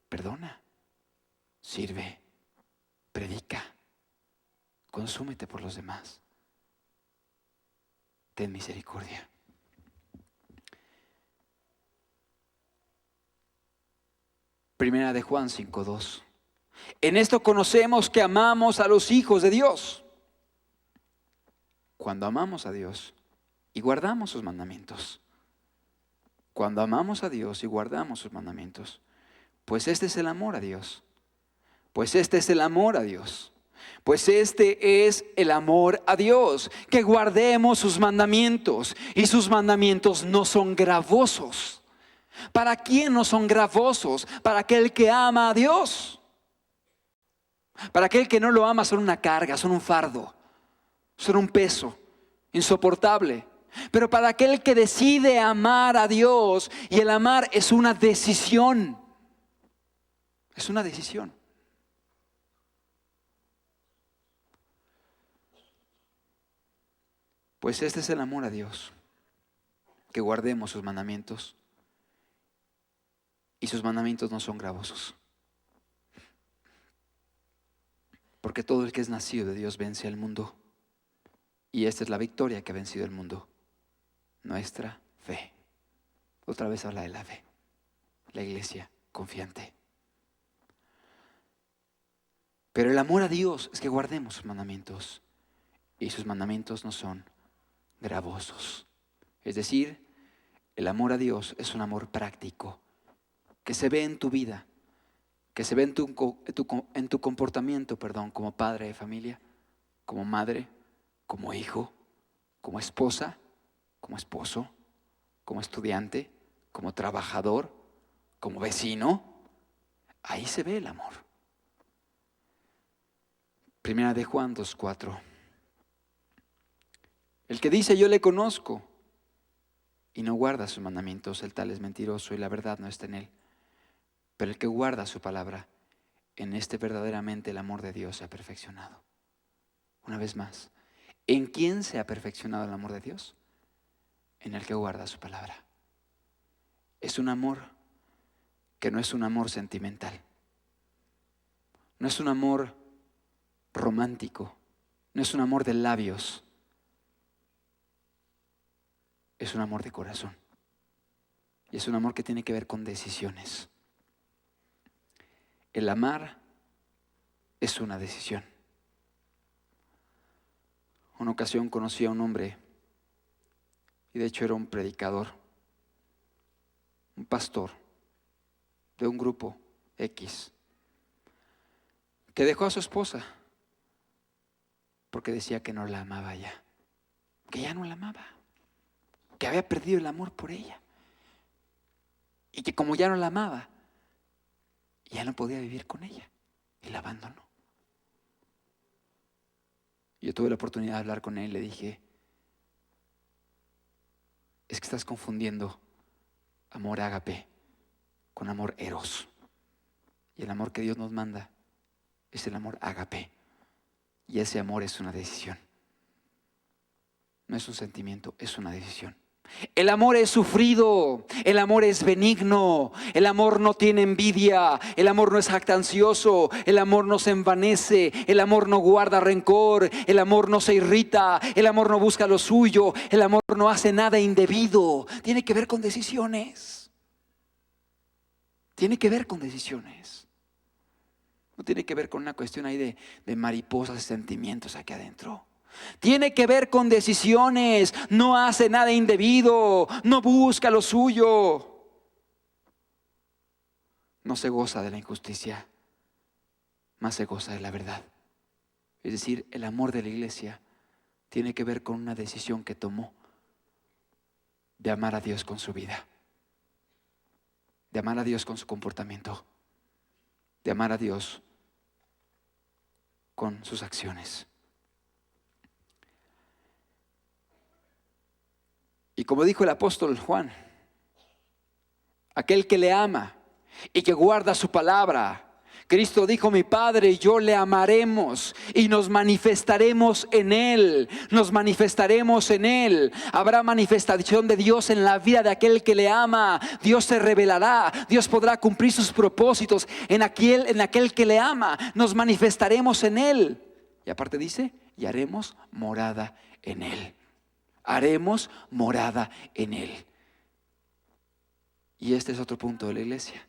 perdona, sirve, predica, consúmete por los demás, ten misericordia. Primera de Juan 5:2. En esto conocemos que amamos a los hijos de Dios, cuando amamos a Dios y guardamos sus mandamientos. Cuando amamos a Dios y guardamos sus mandamientos. Pues este es el amor a Dios. Pues este es el amor a Dios. Pues este es el amor a Dios, que guardemos sus mandamientos. Y sus mandamientos no son gravosos. ¿Para quién no son gravosos? Para aquel que ama a Dios. Para aquel que no lo ama son una carga, son un fardo, son un peso insoportable. Pero para aquel que decide amar a Dios, y el amar es una decisión. Es una decisión. Pues este es el amor a Dios, que guardemos sus mandamientos. Y sus mandamientos no son gravosos. Porque todo el que es nacido de Dios vence al mundo. Y esta es la victoria que ha vencido el mundo: nuestra fe. Otra vez habla de la fe. La iglesia confiante. Pero el amor a Dios es que guardemos sus mandamientos. Y sus mandamientos no son gravosos. Es decir, el amor a Dios es un amor práctico, que se ve en tu vida, que se ve en tu comportamiento, como padre de familia, como madre, como hijo, como esposa, como esposo, como estudiante, como trabajador, como vecino. Ahí se ve el amor. Primera de Juan 2:4. El que dice yo le conozco y no guarda sus mandamientos, el tal es mentiroso y la verdad no está en él. Pero el que guarda su palabra, en este verdaderamente el amor de Dios se ha perfeccionado. Una vez más, ¿en quién se ha perfeccionado el amor de Dios? En el que guarda su palabra. Es un amor que no es un amor sentimental. No es un amor romántico. No es un amor de labios. Es un amor de corazón. Y es un amor que tiene que ver con decisiones. El amar es una decisión. Una ocasión conocí a un hombre, y de hecho era un predicador, un pastor de un grupo X, que dejó a su esposa porque decía que no la amaba ya, que ya no la amaba, que había perdido el amor por ella, y que como ya no la amaba, ya no podía vivir con ella, y la abandonó. Yo tuve la oportunidad de hablar con él y le dije: es que estás confundiendo amor ágape, con amor eros. Y el amor que Dios nos manda es el amor ágape. Y ese amor es una decisión. No es un sentimiento, es una decisión. El amor es sufrido, el amor es benigno, el amor no tiene envidia, el amor no es jactancioso, el amor no se envanece, el amor no guarda rencor, el amor no se irrita, el amor no busca lo suyo, el amor no hace nada indebido. Tiene que ver con decisiones. Tiene que ver con decisiones. No tiene que ver con una cuestión ahí de mariposas y sentimientos aquí adentro. Tiene que ver con decisiones. No hace nada indebido, no busca lo suyo, no se goza de la injusticia, más se goza de la verdad. Es decir, el amor de la iglesia tiene que ver con una decisión que tomó de amar a Dios con su vida, de amar a Dios con su comportamiento, de amar a Dios con sus acciones. Y como dijo el apóstol Juan, aquel que le ama y que guarda su palabra, Cristo dijo: mi Padre y yo le amaremos y nos manifestaremos en Él. Nos manifestaremos en Él. Habrá manifestación de Dios en la vida de aquel que le ama. Dios se revelará. Dios podrá cumplir sus propósitos en aquel que le ama. Nos manifestaremos en Él. Y aparte dice: y haremos morada en Él. Haremos morada en Él. Y este es otro punto de la iglesia: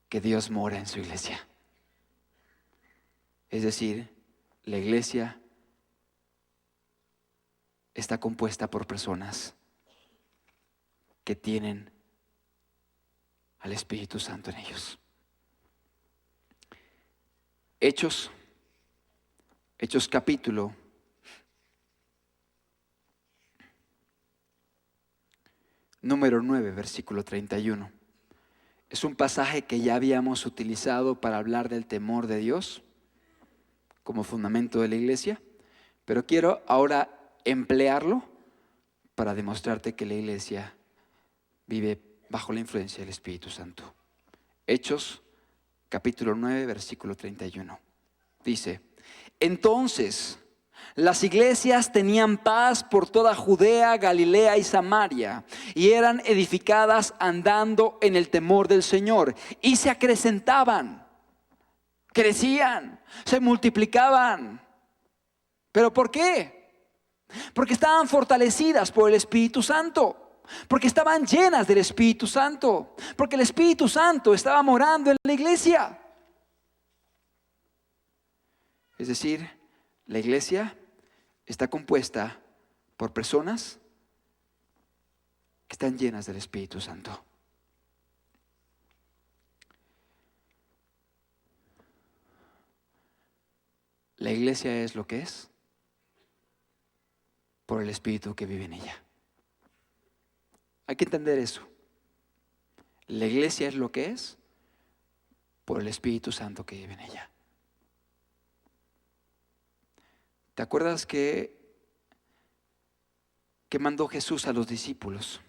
que Dios mora en su iglesia. Es decir, la iglesia está compuesta por personas que tienen al Espíritu Santo en ellos. Hechos capítulo número 9, versículo 31. Es un pasaje que ya habíamos utilizado para hablar del temor de Dios como fundamento de la iglesia, pero quiero ahora emplearlo para demostrarte que la iglesia vive bajo la influencia del Espíritu Santo. Hechos capítulo 9, versículo 31. Dice: entonces las iglesias tenían paz por toda Judea, Galilea y Samaria, y eran edificadas andando en el temor del Señor, y se acrecentaban, crecían, se multiplicaban. ¿Pero por qué? Porque estaban fortalecidas por el Espíritu Santo, porque estaban llenas del Espíritu Santo, porque el Espíritu Santo estaba morando en la iglesia. Es decir, la iglesia está compuesta por personas que están llenas del Espíritu Santo. La iglesia es lo que es por el Espíritu que vive en ella. Hay que entender eso. La iglesia es lo que es por el Espíritu Santo que vive en ella. ¿Te acuerdas que mandó Jesús a los discípulos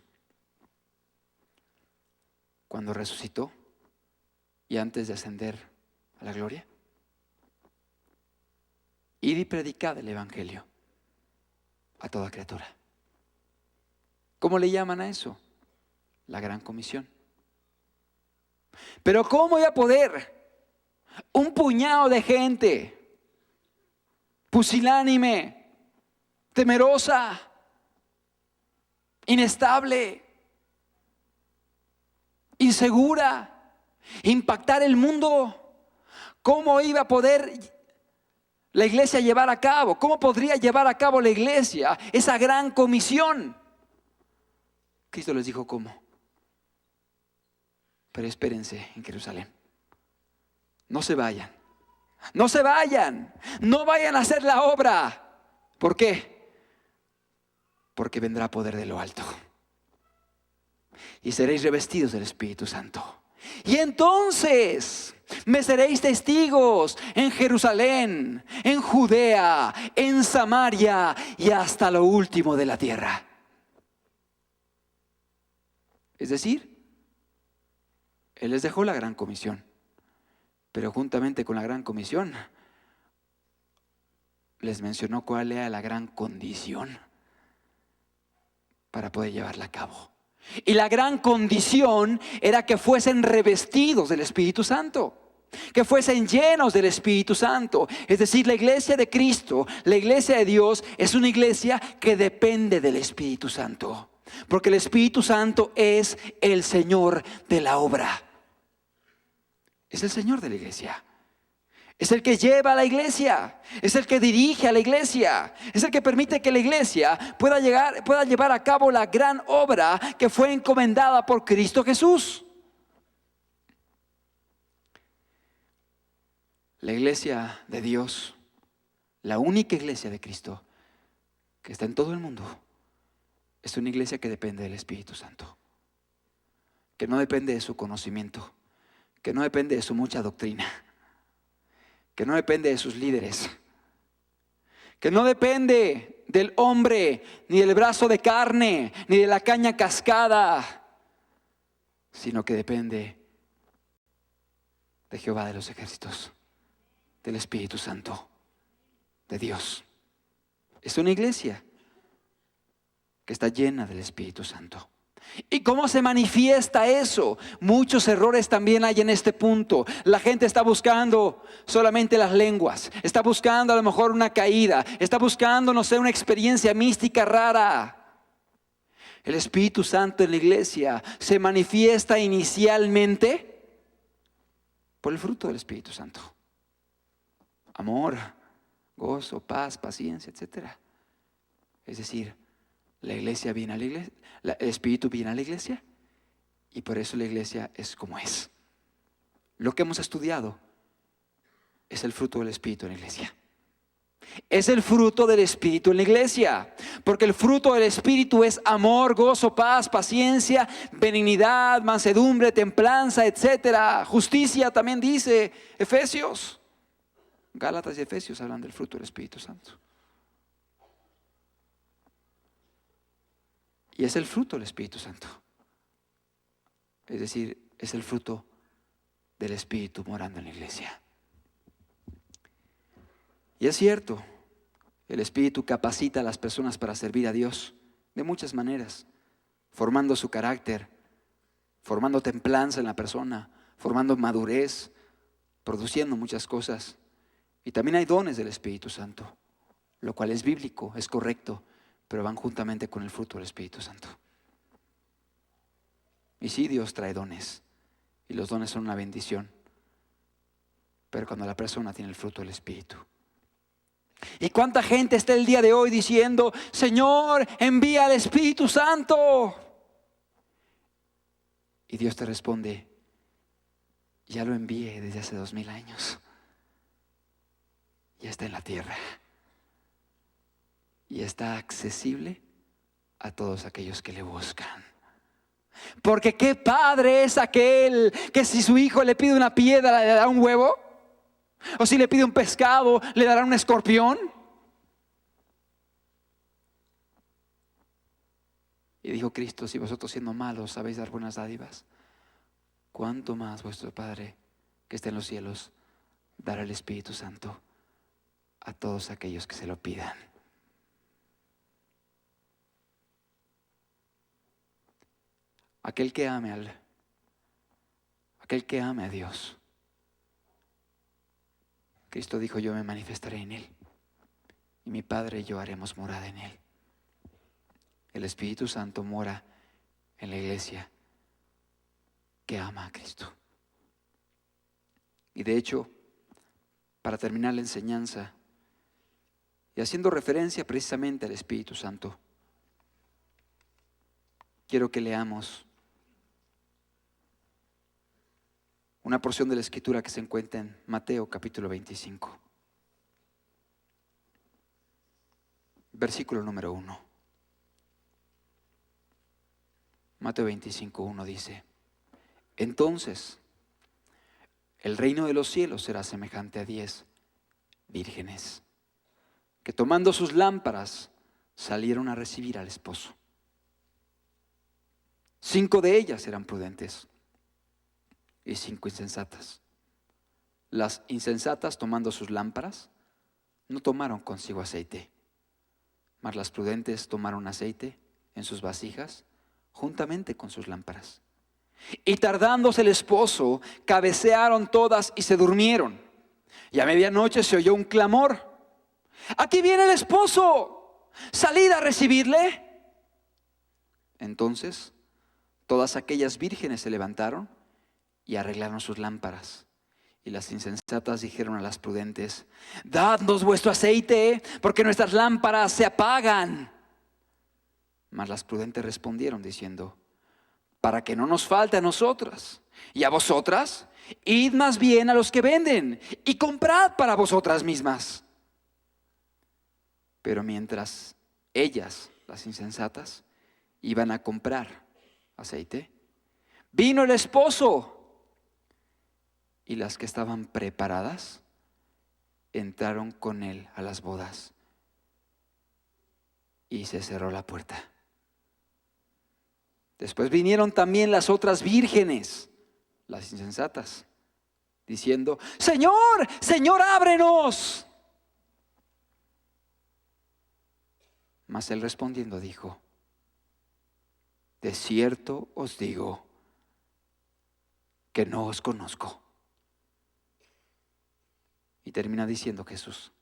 cuando resucitó y antes de ascender a la gloria? Id y predicad el evangelio a toda criatura. ¿Cómo le llaman a eso? La gran comisión. Pero ¿cómo voy a poder? Un puñado de gente pusilánime, temerosa, inestable, insegura, impactar el mundo. ¿Cómo iba a poder la iglesia llevar a cabo? ¿Cómo podría llevar a cabo la iglesia esa gran comisión? Cristo les dijo cómo. Pero espérense en Jerusalén. No se vayan. No se vayan. No vayan a hacer la obra. ¿Por qué? Porque vendrá poder de lo alto. Y seréis revestidos del Espíritu Santo. Y entonces me seréis testigos en Jerusalén, en Judea, en Samaria y hasta lo último de la tierra. Es decir, Él les dejó la gran comisión, pero juntamente con la gran comisión les mencionó cuál era la gran condición para poder llevarla a cabo. Y la gran condición era que fuesen revestidos del Espíritu Santo, que fuesen llenos del Espíritu Santo. Es decir, la iglesia de Cristo, la iglesia de Dios, es una iglesia que depende del Espíritu Santo, porque el Espíritu Santo es el Señor de la obra. Es el Señor de la iglesia. Es el que lleva a la iglesia, es el que dirige a la iglesia, es el que permite que la iglesia pueda llevar a cabo la gran obra que fue encomendada por Cristo Jesús. La iglesia de Dios, la única iglesia de Cristo que está en todo el mundo, es una iglesia que depende del Espíritu Santo, que no depende de su conocimiento, que no depende de su mucha doctrina, que no depende de sus líderes, que no depende del hombre, ni del brazo de carne, ni de la caña cascada, sino que depende de Jehová de los ejércitos, del Espíritu Santo, de Dios. Es una iglesia que está llena del Espíritu Santo. ¿Y cómo se manifiesta eso? Muchos errores también hay en este punto. La gente está buscando solamente las lenguas, está buscando a lo mejor una caída, está buscando, no sé, una experiencia mística rara. El Espíritu Santo en la iglesia se manifiesta inicialmente por el fruto del Espíritu Santo: amor, gozo, paz, paciencia, etc. Es decir, la iglesia viene a la iglesia, el Espíritu viene a la iglesia, y por eso la iglesia es como es. Lo que hemos estudiado es el fruto del Espíritu en la iglesia. Es el fruto del Espíritu en la iglesia, porque el fruto del Espíritu es amor, gozo, paz, paciencia, benignidad, mansedumbre, templanza, etc. Justicia también dice Efesios. Gálatas y Efesios hablan del fruto del Espíritu Santo. Y es el fruto del Espíritu Santo. Es decir, es el fruto del Espíritu morando en la iglesia. Y es cierto, el Espíritu capacita a las personas para servir a Dios de muchas maneras, formando su carácter, formando templanza en la persona, formando madurez, produciendo muchas cosas. Y también hay dones del Espíritu Santo, lo cual es bíblico, es correcto, pero van juntamente con el fruto del Espíritu Santo. Y sí, Dios trae dones, y los dones son una bendición, pero cuando la persona tiene el fruto del Espíritu. ¿Y cuánta gente está el día de hoy diciendo: Señor, envía al Espíritu Santo? Y Dios te responde: ya lo envié desde hace 2000 años. Ya está en la tierra. Y está accesible a todos aquellos que le buscan. Porque qué padre es aquel que si su hijo le pide una piedra le dará un huevo, o si le pide un pescado le dará un escorpión. Y dijo Cristo: si vosotros siendo malos sabéis dar buenas dádivas, ¿cuánto más vuestro Padre que está en los cielos dará el Espíritu Santo a todos aquellos que se lo pidan? Aquel que ame a Dios, Cristo dijo: yo me manifestaré en él, y mi Padre y yo haremos morada en él. El Espíritu Santo mora en la iglesia que ama a Cristo. Y de hecho, para terminar la enseñanza, y haciendo referencia precisamente al Espíritu Santo, quiero que leamos una porción de la Escritura que se encuentra en Mateo capítulo 25, versículo número 1. Mateo 25, 1 dice: entonces el reino de los cielos será semejante a 10 vírgenes que, tomando sus lámparas, salieron a recibir al esposo. 5 de ellas eran prudentes y 5 insensatas. Las insensatas, tomando sus lámparas, no tomaron consigo aceite, mas las prudentes tomaron aceite en sus vasijas juntamente con sus lámparas. Y tardándose el esposo, cabecearon todas y se durmieron. Y a medianoche se oyó un clamor: ¡aquí viene el esposo! ¡Salid a recibirle! Entonces todas aquellas vírgenes se levantaron y arreglaron sus lámparas. Y las insensatas dijeron a las prudentes: dadnos vuestro aceite, porque nuestras lámparas se apagan. Mas las prudentes respondieron diciendo: para que no nos falte a nosotras y a vosotras, id más bien a los que venden y comprad para vosotras mismas. Pero mientras ellas, las insensatas, iban a comprar aceite, vino el esposo, y las que estaban preparadas entraron con él a las bodas, y se cerró la puerta. Después vinieron también las otras vírgenes, las insensatas, diciendo: Señor, Señor, ábrenos. Mas él respondiendo dijo: de cierto os digo que no os conozco. Y termina diciendo Jesús: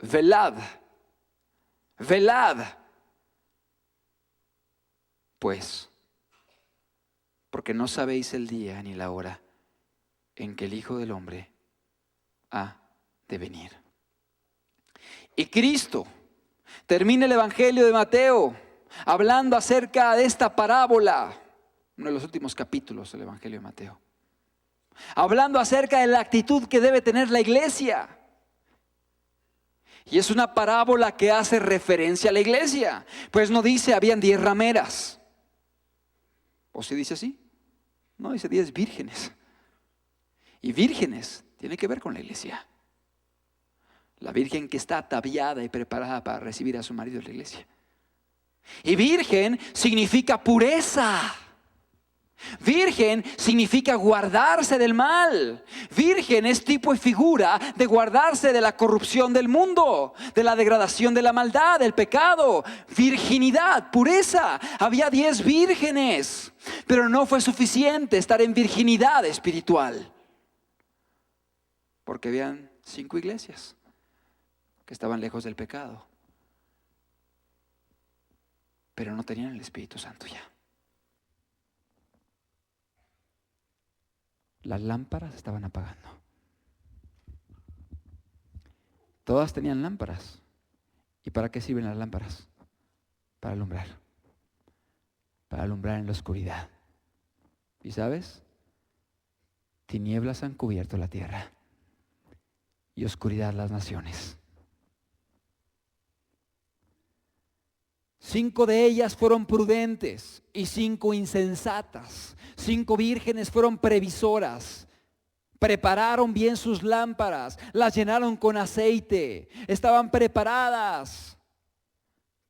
velad, velad, pues, porque no sabéis el día ni la hora en que el Hijo del Hombre ha de venir. Y Cristo termina el Evangelio de Mateo hablando acerca de esta parábola, uno de los últimos capítulos del Evangelio de Mateo, hablando acerca de la actitud que debe tener la iglesia. Y es una parábola que hace referencia a la iglesia, pues no dice habían 10 rameras. ¿O si dice así? No, dice 10 vírgenes. Y vírgenes tiene que ver con la iglesia. La virgen que está ataviada y preparada para recibir a su marido en la iglesia. Y virgen significa pureza. Virgen significa guardarse del mal. Virgen es tipo y figura de guardarse de la corrupción del mundo, de la degradación de la maldad, del pecado. Virginidad, pureza. Había 10 vírgenes, pero no fue suficiente estar en virginidad espiritual, porque habían 5 iglesias que estaban lejos del pecado, pero no tenían el Espíritu Santo ya. Las lámparas estaban apagando. Todas tenían lámparas. ¿Y para qué sirven las lámparas? Para alumbrar. Para alumbrar en la oscuridad. ¿Y sabes? Tinieblas han cubierto la tierra y oscuridad las naciones. 5 de ellas fueron prudentes y 5 insensatas. 5 vírgenes fueron previsoras. Prepararon bien sus lámparas, las llenaron con aceite, estaban preparadas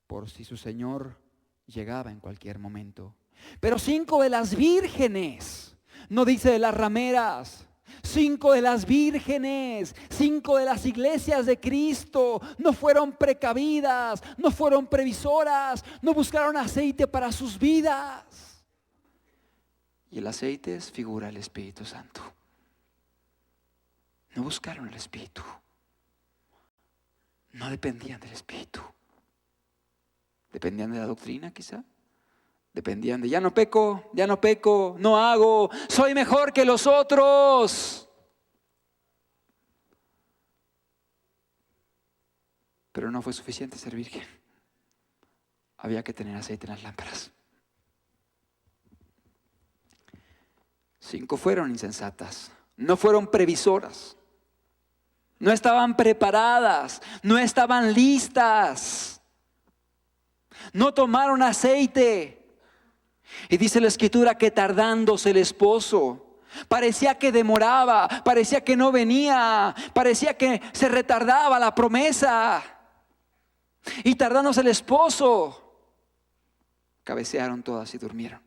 por si su Señor llegaba en cualquier momento. Pero 5 de las vírgenes, no dice de las rameras, 5 de las vírgenes, 5 de las iglesias de Cristo no fueron precavidas, no fueron previsoras, no buscaron aceite para sus vidas. Y el aceite es figura del Espíritu Santo. No buscaron el Espíritu, no dependían del Espíritu. Dependían de la doctrina quizá. Dependían de ya no peco, no hago, soy mejor que los otros. Pero no fue suficiente ser virgen. Había que tener aceite en las lámparas. 5 fueron insensatas, no fueron previsoras, no estaban preparadas, no estaban listas, no tomaron aceite. Y dice la Escritura que tardándose el esposo, parecía que demoraba, parecía que no venía, parecía que se retardaba la promesa. Y tardándose el esposo, cabecearon todas y durmieron.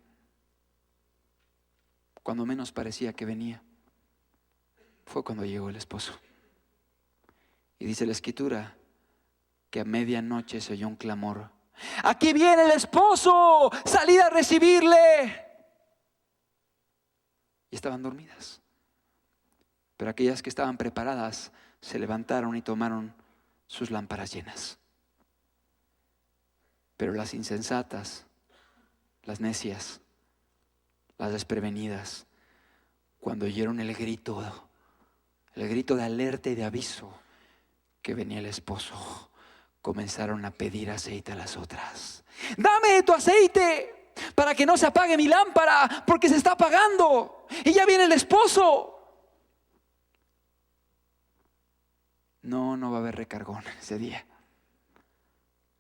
cuando menos parecía que venía, fue cuando llegó el esposo. Y dice la Escritura que a medianoche se oyó un clamor: ¡aquí viene el esposo! ¡Salid a recibirle! Y estaban dormidas. Pero aquellas que estaban preparadas se levantaron y tomaron sus lámparas llenas. Pero las insensatas, las necias, las desprevenidas, cuando oyeron el grito de alerta y de aviso que venía el esposo, comenzaron a pedir aceite a las otras. ¡Dame tu aceite para que no se apague mi lámpara, porque se está apagando y ya viene el esposo! No va a haber recargón ese día.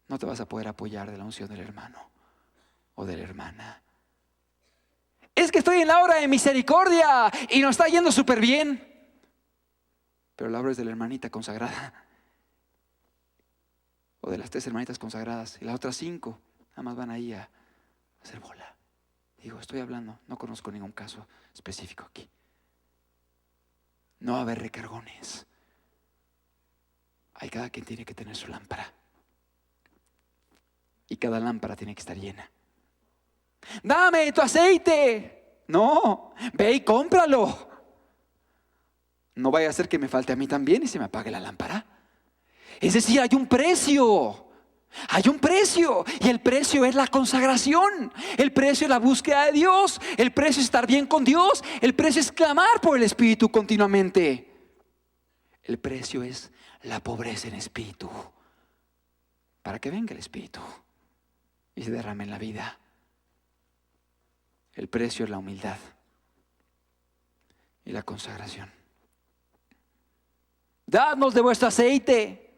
No te vas a poder apoyar de la unción del hermano o de la hermana. Es que estoy en la hora de misericordia y nos está yendo súper bien. Pero la obra es de la hermanita consagrada, o de las 3 hermanitas consagradas, y las otras 5 nada más van ahí a hacer bola. Digo, estoy hablando, no conozco ningún caso específico aquí. No va a haber recargones. Hay cada quien tiene que tener su lámpara. Y cada lámpara tiene que estar llena. ¡Dame tu aceite! No, ve y cómpralo. No vaya a ser que me falte a mí también y se me apague la lámpara. Es decir, hay un precio. Hay un precio. Y el precio es la consagración. El precio es la búsqueda de Dios. El precio es estar bien con Dios. El precio es clamar por el Espíritu continuamente. El precio es la pobreza en espíritu, para que venga el Espíritu y se derrame en la vida. El precio es la humildad y la consagración. Dadnos de vuestro aceite.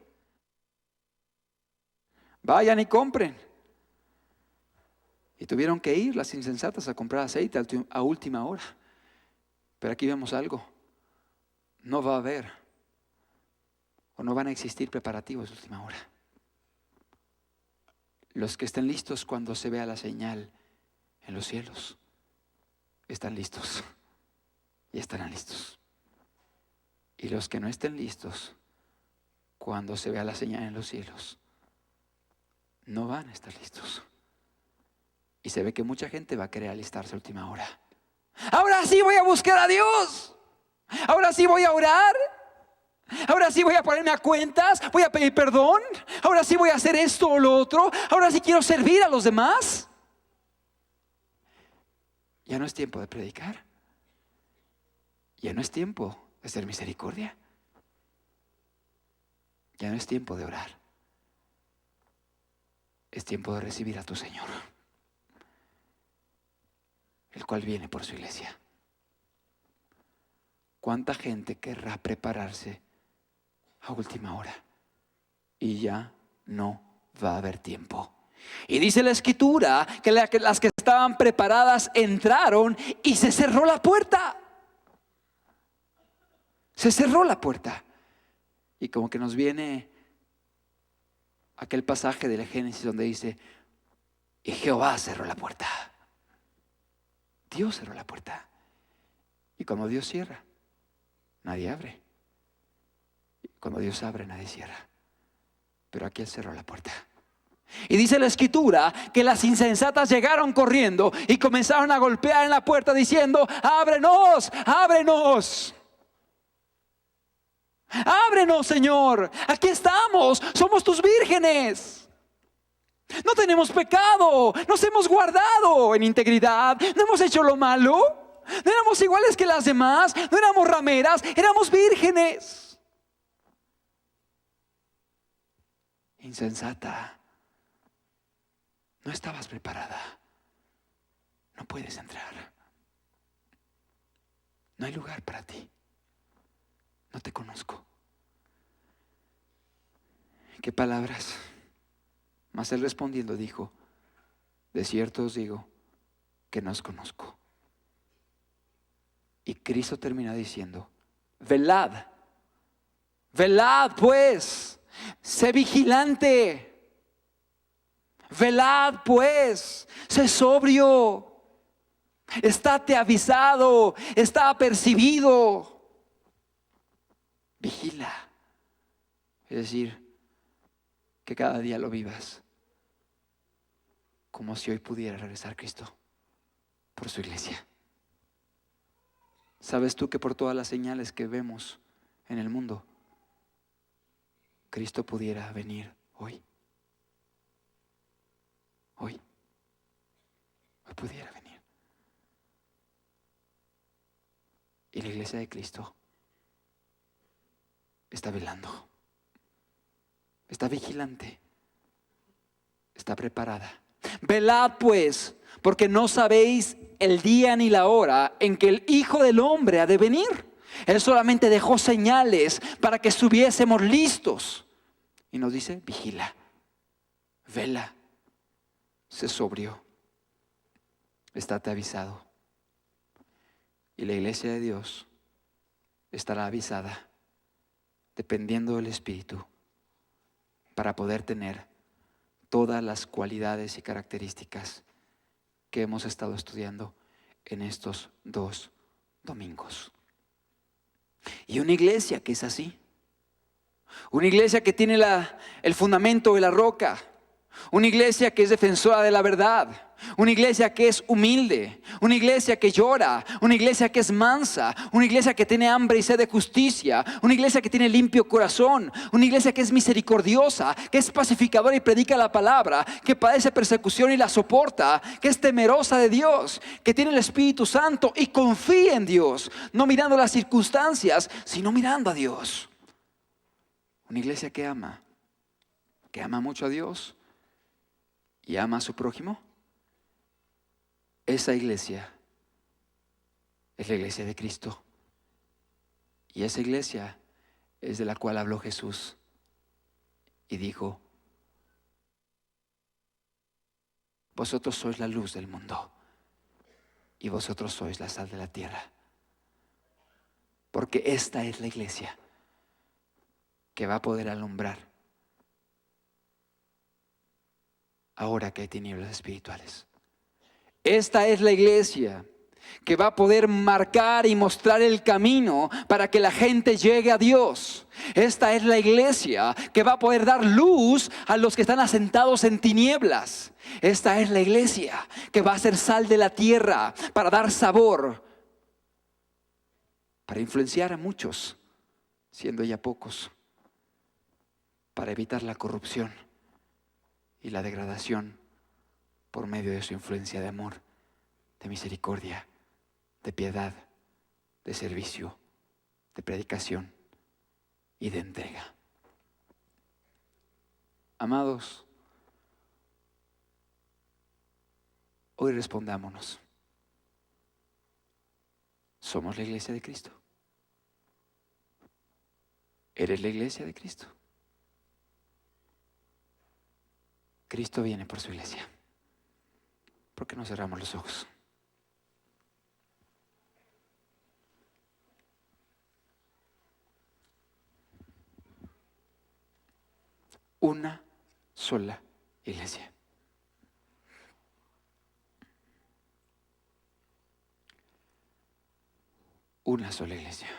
Vayan y compren. Y tuvieron que ir las insensatas a comprar aceite a última hora. Pero aquí vemos algo. No va a haber o no van a existir preparativos de última hora. Los que estén listos cuando se vea la señal en los cielos están listos y estarán listos. Y los que no estén listos cuando se vea la señal en los cielos no van a estar listos. Y se ve que mucha gente va a querer alistarse a última hora. Ahora sí voy a buscar a Dios. Ahora sí voy a orar. Ahora sí voy a ponerme a cuentas, voy a pedir perdón. Ahora sí voy a hacer esto o lo otro. Ahora sí quiero servir a los demás. Ya no es tiempo de predicar. Ya no es tiempo de hacer misericordia. Ya no es tiempo de orar. Es tiempo de recibir a tu Señor, el cual viene por su iglesia. ¿Cuánta gente querrá prepararse a última hora? Y ya no va a haber tiempo. Y dice la Escritura que las que estaban preparadas entraron y se cerró la puerta. Se cerró la puerta. Y como que nos viene aquel pasaje del Génesis donde dice: y Jehová cerró la puerta. Dios cerró la puerta. Y cuando Dios cierra, nadie abre. Cuando Dios abre, nadie cierra. Pero aquí Él cerró la puerta. Y dice la Escritura que las insensatas llegaron corriendo y comenzaron a golpear en la puerta diciendo: ábrenos, ábrenos. Ábrenos, Señor. Aquí estamos, somos tus vírgenes. No tenemos pecado, nos hemos guardado en integridad, no hemos hecho lo malo, no éramos iguales que las demás, no éramos rameras, éramos vírgenes. Insensata, no estabas preparada, no puedes entrar, no hay lugar para ti, no te conozco. ¿Qué palabras? Mas él respondiendo dijo: de cierto os digo que no os conozco. Y Cristo termina diciendo: velad, velad pues, sé vigilante, velad pues, sé sobrio, Estate avisado, está apercibido. Vigila. Es decir, que cada día lo vivas como si hoy pudiera regresar Cristo por su iglesia. ¿Sabes tú que por todas las señales que vemos en el mundo, Cristo pudiera venir hoy? Hoy pudiera venir. Y la iglesia de Cristo está velando, está vigilante, está preparada. Velad pues, porque no sabéis el día ni la hora en que el Hijo del Hombre ha de venir. Él solamente dejó señales para que estuviésemos listos. Y nos dice, vigila, vela, sé sobrio, estate avisado. Y la iglesia de Dios estará avisada, dependiendo del Espíritu, para poder tener todas las cualidades y características que hemos estado estudiando en estos 2 domingos. Y una iglesia que es así, una iglesia que tiene el fundamento de la roca, una iglesia que es defensora de la verdad, una iglesia que es humilde, una iglesia que llora, una iglesia que es mansa, una iglesia que tiene hambre y sed de justicia, una iglesia que tiene limpio corazón, una iglesia que es misericordiosa, que es pacificadora y predica la palabra, que padece persecución y la soporta, que es temerosa de Dios, que tiene el Espíritu Santo y confía en Dios, no mirando las circunstancias, sino mirando a Dios. Una iglesia que ama mucho a Dios y ama a su prójimo. Esa iglesia es la iglesia de Cristo. Y esa iglesia es de la cual habló Jesús y dijo: vosotros sois la luz del mundo y vosotros sois la sal de la tierra. Porque esta es la iglesia que va a poder alumbrar ahora que hay tinieblas espirituales. Esta es la iglesia que va a poder marcar y mostrar el camino para que la gente llegue a Dios. Esta es la iglesia que va a poder dar luz a los que están asentados en tinieblas. Esta es la iglesia que va a ser sal de la tierra para dar sabor, para influenciar a muchos, siendo ya pocos, para evitar la corrupción y la degradación por medio de su influencia de amor, de misericordia, de piedad, de servicio, de predicación y de entrega. Amados, hoy respondámonos. ¿Somos la iglesia de Cristo? ¿Eres la iglesia de Cristo? Cristo viene por su iglesia. ¿Por qué no cerramos los ojos? Una sola iglesia. Una sola iglesia.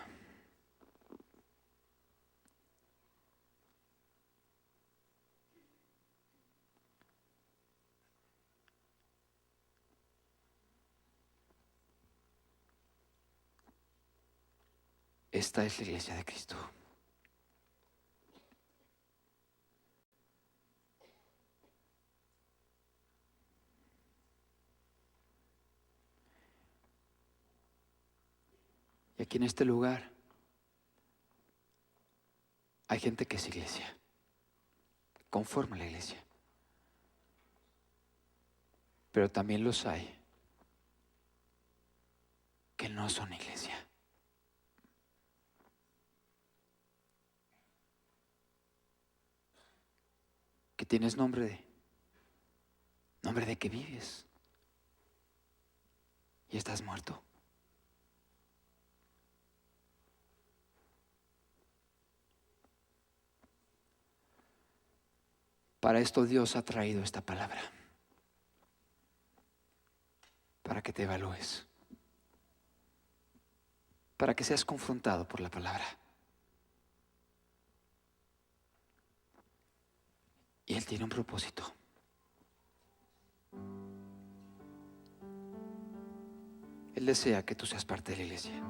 Esta es la iglesia de Cristo. Y aquí en este lugar hay gente que es iglesia, conforma la iglesia. Pero también los hay que no son iglesia. Que tienes nombre de que vives y estás muerto. Para esto Dios ha traído esta palabra. para que te evalúes, para que seas confrontado por la palabra. Y Él tiene un propósito. Él desea que tú seas parte de la iglesia.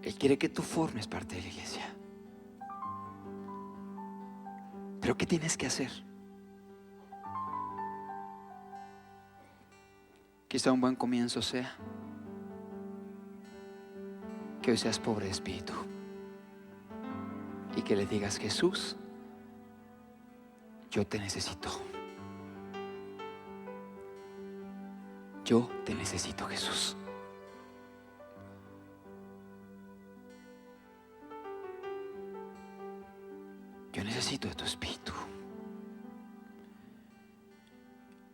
Él quiere que tú formes parte de la iglesia. Pero ¿qué tienes que hacer? Quizá un buen comienzo sea que hoy seas pobre de espíritu y que le digas: Jesús, yo te necesito. Yo te necesito, Jesús. Yo necesito de tu espíritu.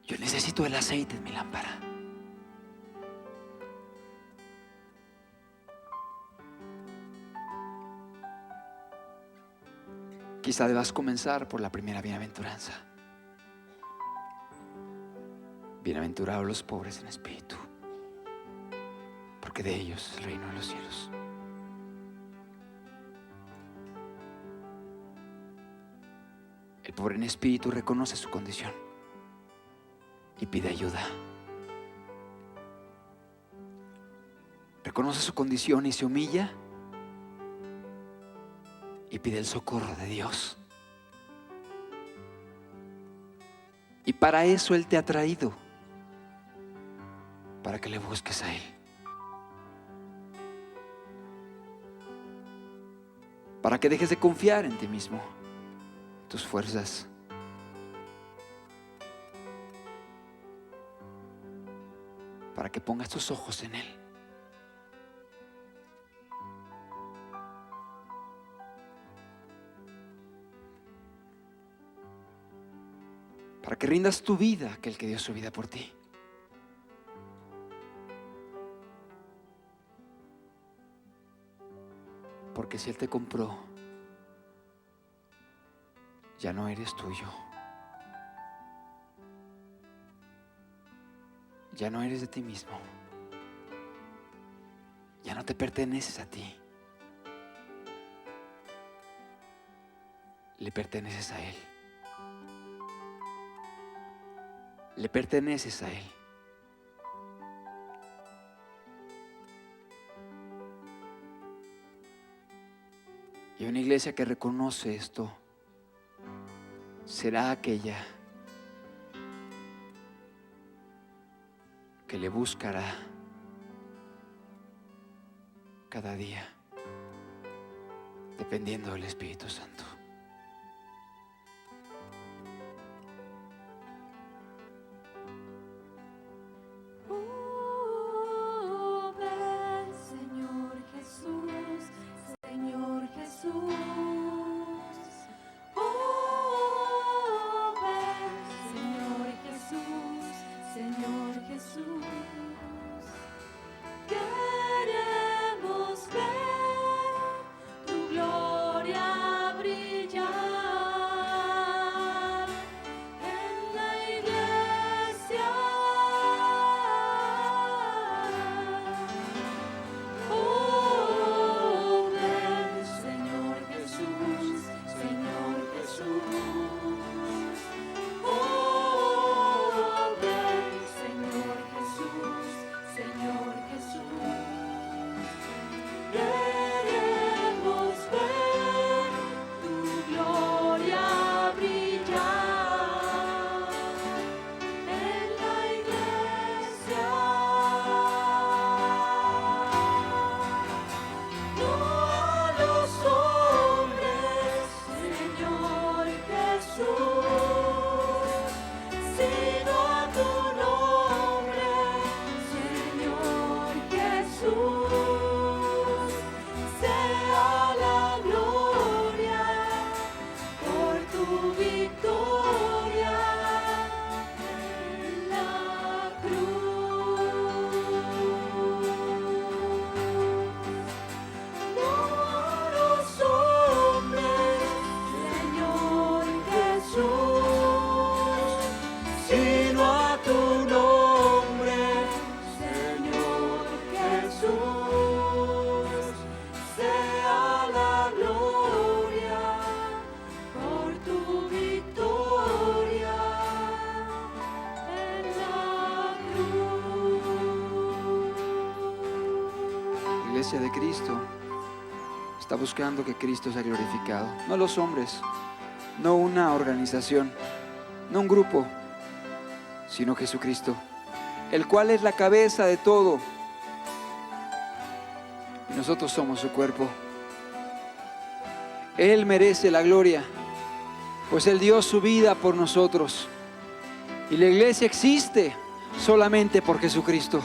Yo necesito el aceite en mi lámpara. Quizá debas comenzar por la primera bienaventuranza. Bienaventurados los pobres en espíritu, porque de ellos es el reino de los cielos. El pobre en espíritu reconoce su condición y pide ayuda. Reconoce su condición y se humilla y pide el socorro de Dios. Y para eso Él te ha traído, para que le busques a Él, para que dejes de confiar en ti mismo, tus fuerzas, para que pongas tus ojos en Él. Para que rindas tu vida a aquel que dio su vida por ti. Porque si Él te compró, ya no eres tuyo. Ya no eres de ti mismo. Ya no te perteneces a ti. Le perteneces a Él. Le perteneces a Él. Y una iglesia que reconoce esto será aquella que le buscará cada día, dependiendo del Espíritu Santo. Ven, Señor Jesús, Señor Jesús. Ven, Señor Jesús, Señor Jesús. Queremos ver tu gloria brillar. iglesia de Cristo está buscando que Cristo sea glorificado. No los hombres, no una organización, no un grupo, sino Jesucristo, el cual es la cabeza de todo. Y nosotros somos su cuerpo. Él merece la gloria, pues Él dio su vida por nosotros. Y la iglesia existe solamente por Jesucristo.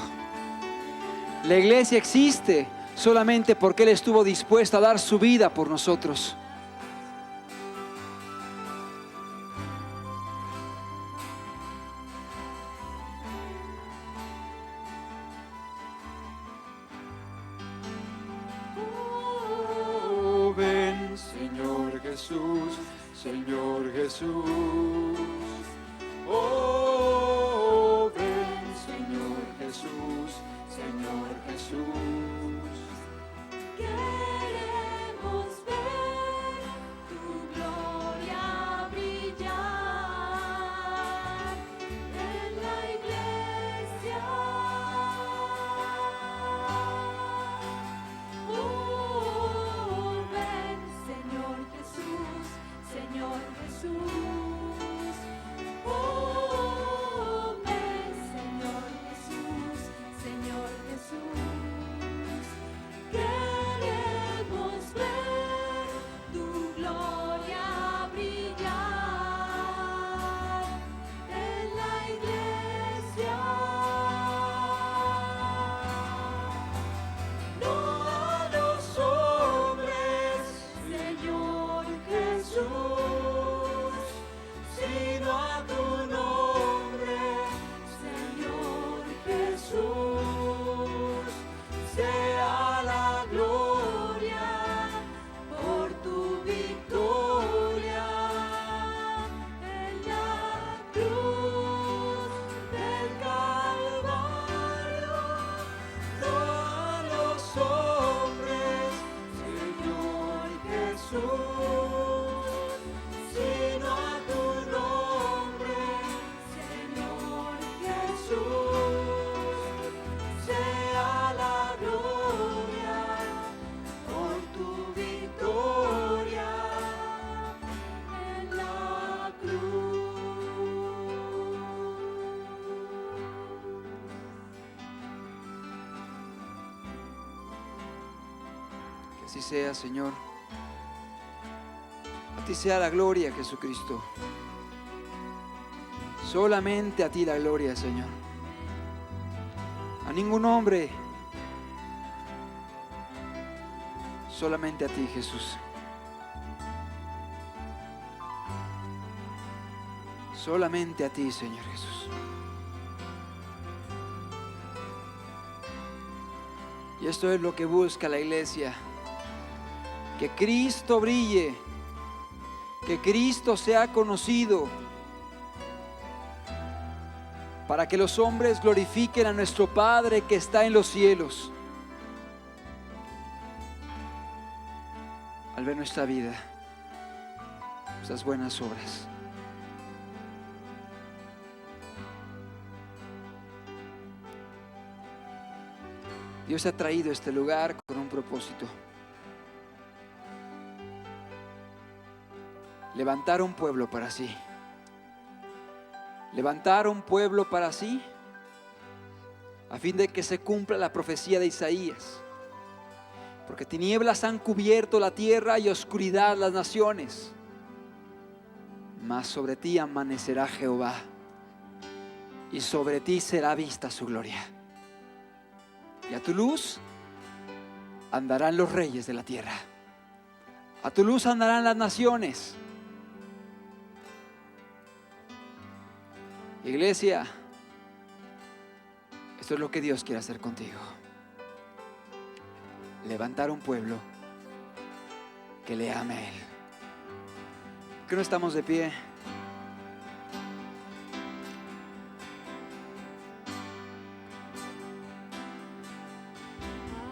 La iglesia existe solamente porque Él estuvo dispuesto a dar su vida por nosotros. Oh, Ven, Señor Jesús, Señor Jesús. Oh, ven, Señor Jesús, Señor Jesús. queremos ver tu gloria brillar en la iglesia. Oh, ven, Señor Jesús, Señor Jesús. Oh, ven, Señor Jesús, Señor Jesús. Queremos ver tu gloria brillar en la iglesia. No a los hombres, Señor Jesús, sino a tu nombre, Señor Jesús. Sea la gloria por tu victoria en la cruz del Calvario. No a los hombres, Señor Jesús, sino a tu nombre, Señor Jesús. Sea la gloria por tu victoria en la cruz. Que así sea, Señor. A ti sea la gloria, Jesucristo. Solamente a ti la gloria, Señor. A ningún hombre. Solamente a ti, Jesús. Solamente a ti, Señor Jesús. Y esto es lo que busca la iglesia. Que Cristo brille. Que Cristo sea conocido. Para que los hombres glorifiquen a nuestro Padre que está en los cielos. Al ver nuestra vida, nuestras buenas obras. Dios ha traído a este lugar con un propósito. Levantar un pueblo para sí. Levantar un pueblo para sí, a fin de que se cumpla la profecía de Isaías. Porque tinieblas han cubierto la tierra y oscuridad las naciones. Mas sobre ti amanecerá Jehová, y sobre ti será vista su gloria. Y a tu luz andarán los reyes de la tierra. A tu luz andarán las naciones. Iglesia, esto es lo que Dios quiere hacer contigo. Levantar un pueblo que le ame a Él. ¿Por qué no estamos de pie?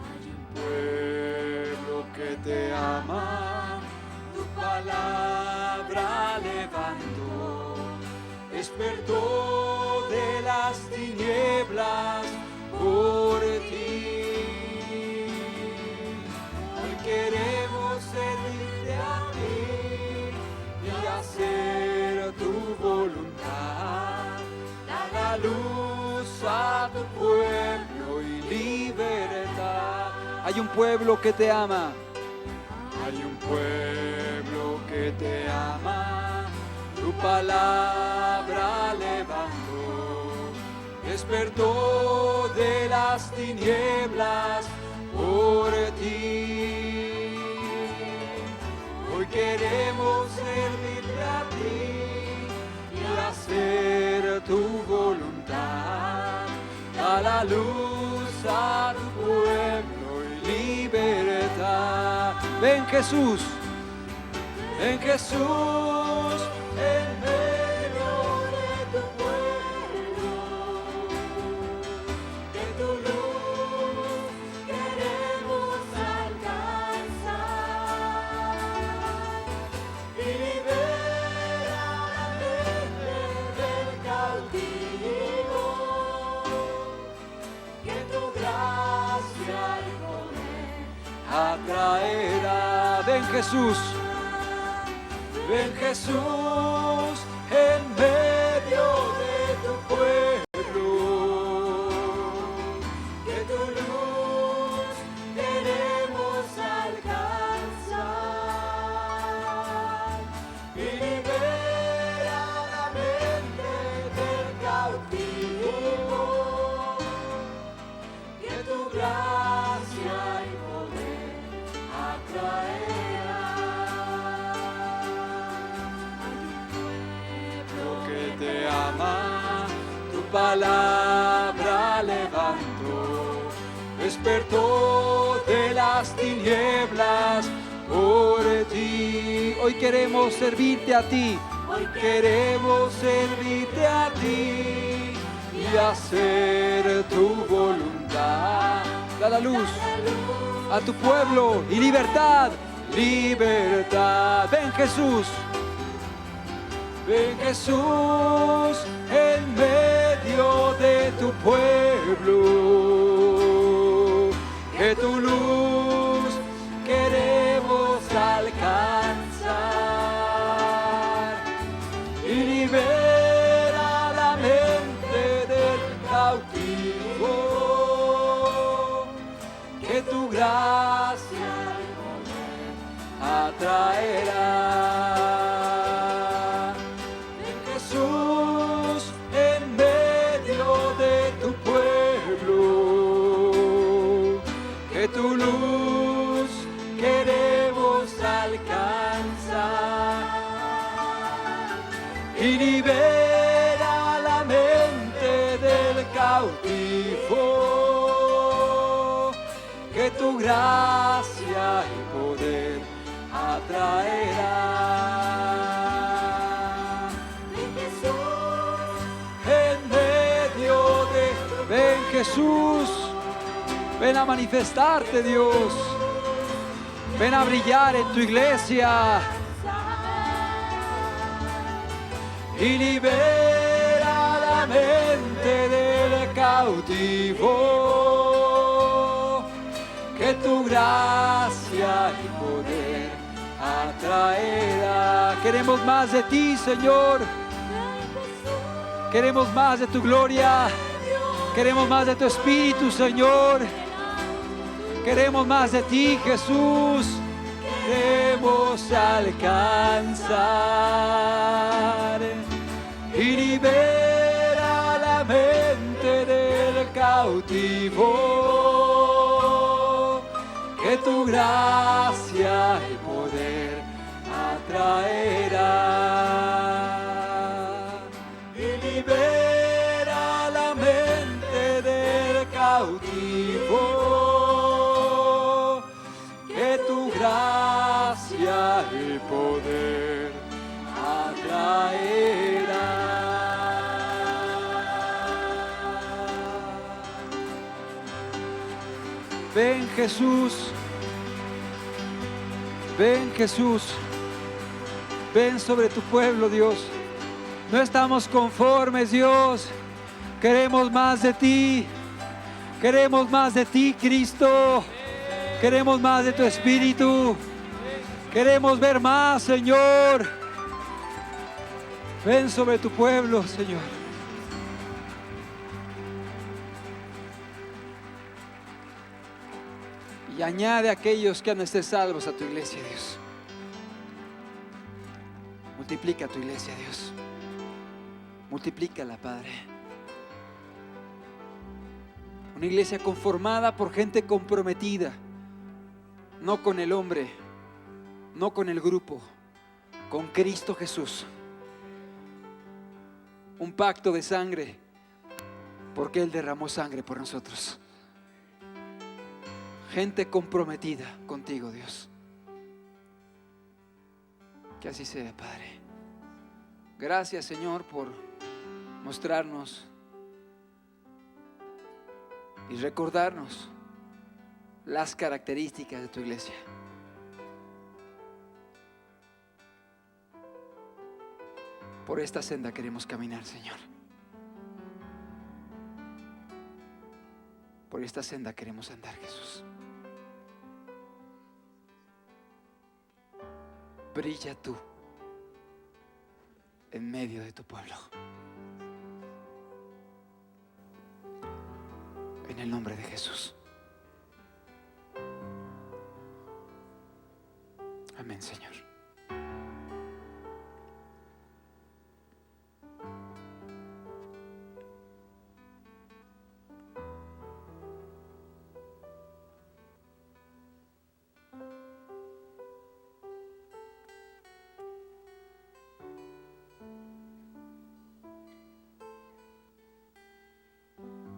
Hay un Pueblo que te ama, tu palabra levantó, despertó de las tinieblas por ti. luz a tu pueblo y libertad. Hay un pueblo que te ama. Hay un pueblo que te ama. Tu palabra levantó, despertó de las tinieblas por ti. Hoy queremos servirte a ti y hacer tu voluntad. Da la luz a tu pueblo y libertad. Ven Jesús, ven Jesús, en medio de tu pueblo. De tu luz queremos alcanzar y libera la mente del cautivo. Que tu gracia y poder atraerá. Ven Jesús, ven Jesús, en medio de tu pueblo. Que tu luz queremos alcanzar y libera la mente del cautivo. Que tu gracia y poder atraerá. Lo que te ama, tu palabra levantó, despertó de las tinieblas por ti. Hoy queremos servirte a ti. Hoy queremos servirte a ti y hacer tu voluntad. Da la luz a tu pueblo y libertad, libertad. Ven Jesús, ven Jesús, en medio de tu pueblo. Que tu luz queremos alcanzar y libera la mente del cautivo. Que tu gracia y poder atraerá. Ven Jesús, en medio de tu pueblo. Que tu luz queremos alcanzar y libera la mente del cautivo. Que tu gracia y poder atraerá. Ven Jesús, en medio de... Ven Jesús, ven a manifestarte, Dios. Ven a brillar en tu iglesia y libera la mente del cautivo. Que tu gracia y poder atraerá. Queremos más de ti, Señor. Queremos más de tu gloria. Queremos más de tu espíritu, Señor. Queremos más de ti, Jesús. Queremos alcanzar y libera la mente del cautivo. Que tu gracia y poder atraerá y libera la mente del cautivo. Que tu gracia y poder atraerá. Ven Jesús, ven Jesús, ven sobre tu pueblo, Dios. No estamos conformes, Dios. Queremos más de ti. Queremos más de ti, Cristo. Queremos más de tu espíritu. Queremos ver más, Señor. Ven sobre tu pueblo, Señor. Y añade a aquellos que han de ser salvos a tu iglesia, Dios. Multiplica tu iglesia, Dios. Multiplícala, Padre. Una iglesia conformada por gente comprometida, no con el hombre, no con el grupo, con Cristo Jesús. Un pacto de sangre, porque Él derramó sangre por nosotros. Gente comprometida contigo, Dios. Que así sea, Padre. Gracias, Señor, por mostrarnos y recordarnos las características de tu iglesia. Por esta senda queremos caminar, Señor. Por esta senda queremos andar, Jesús. Brilla tú en medio de tu pueblo. En el nombre de Jesús. Amén, Señor.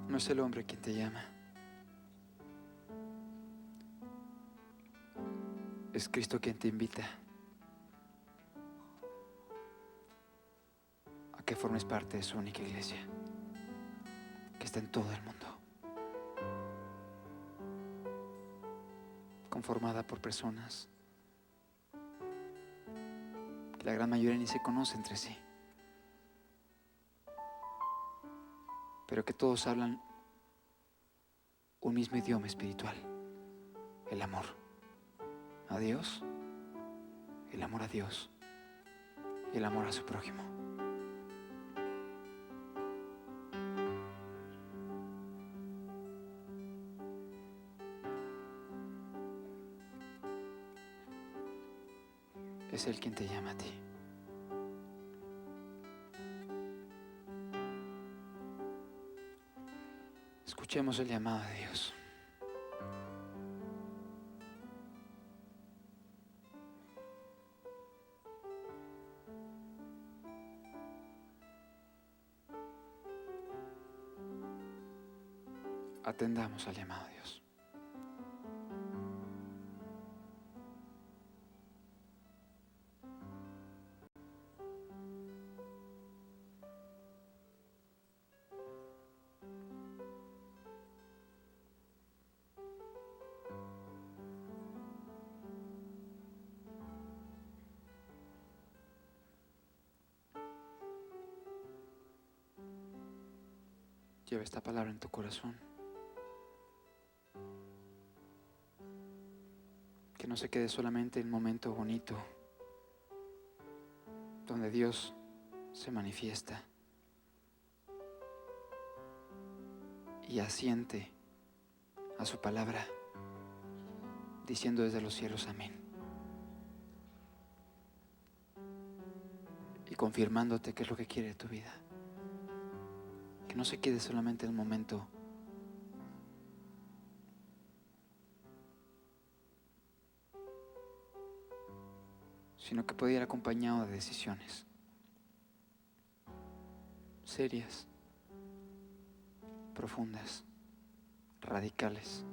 No es el hombre quien te llama. Es Cristo quien te invita a que formes parte de su única iglesia, que está en todo el mundo, conformada por personas que la gran mayoría ni se conoce entre sí, pero que todos hablan un mismo idioma espiritual: el amor a Dios, el amor a Dios y el amor a su prójimo. Es Él quien te llama a ti. Escuchemos el llamado de Dios. Atendamos al llamado de Dios. Lleva esta palabra en tu corazón. Que no se quede solamente en un momento bonito donde Dios se manifiesta y asiente a su palabra, diciendo desde los cielos amén, y confirmándote qué es lo que quiere de tu vida. Que no se quede solamente en un momento sino que puede ir acompañado de decisiones serias, profundas, radicales,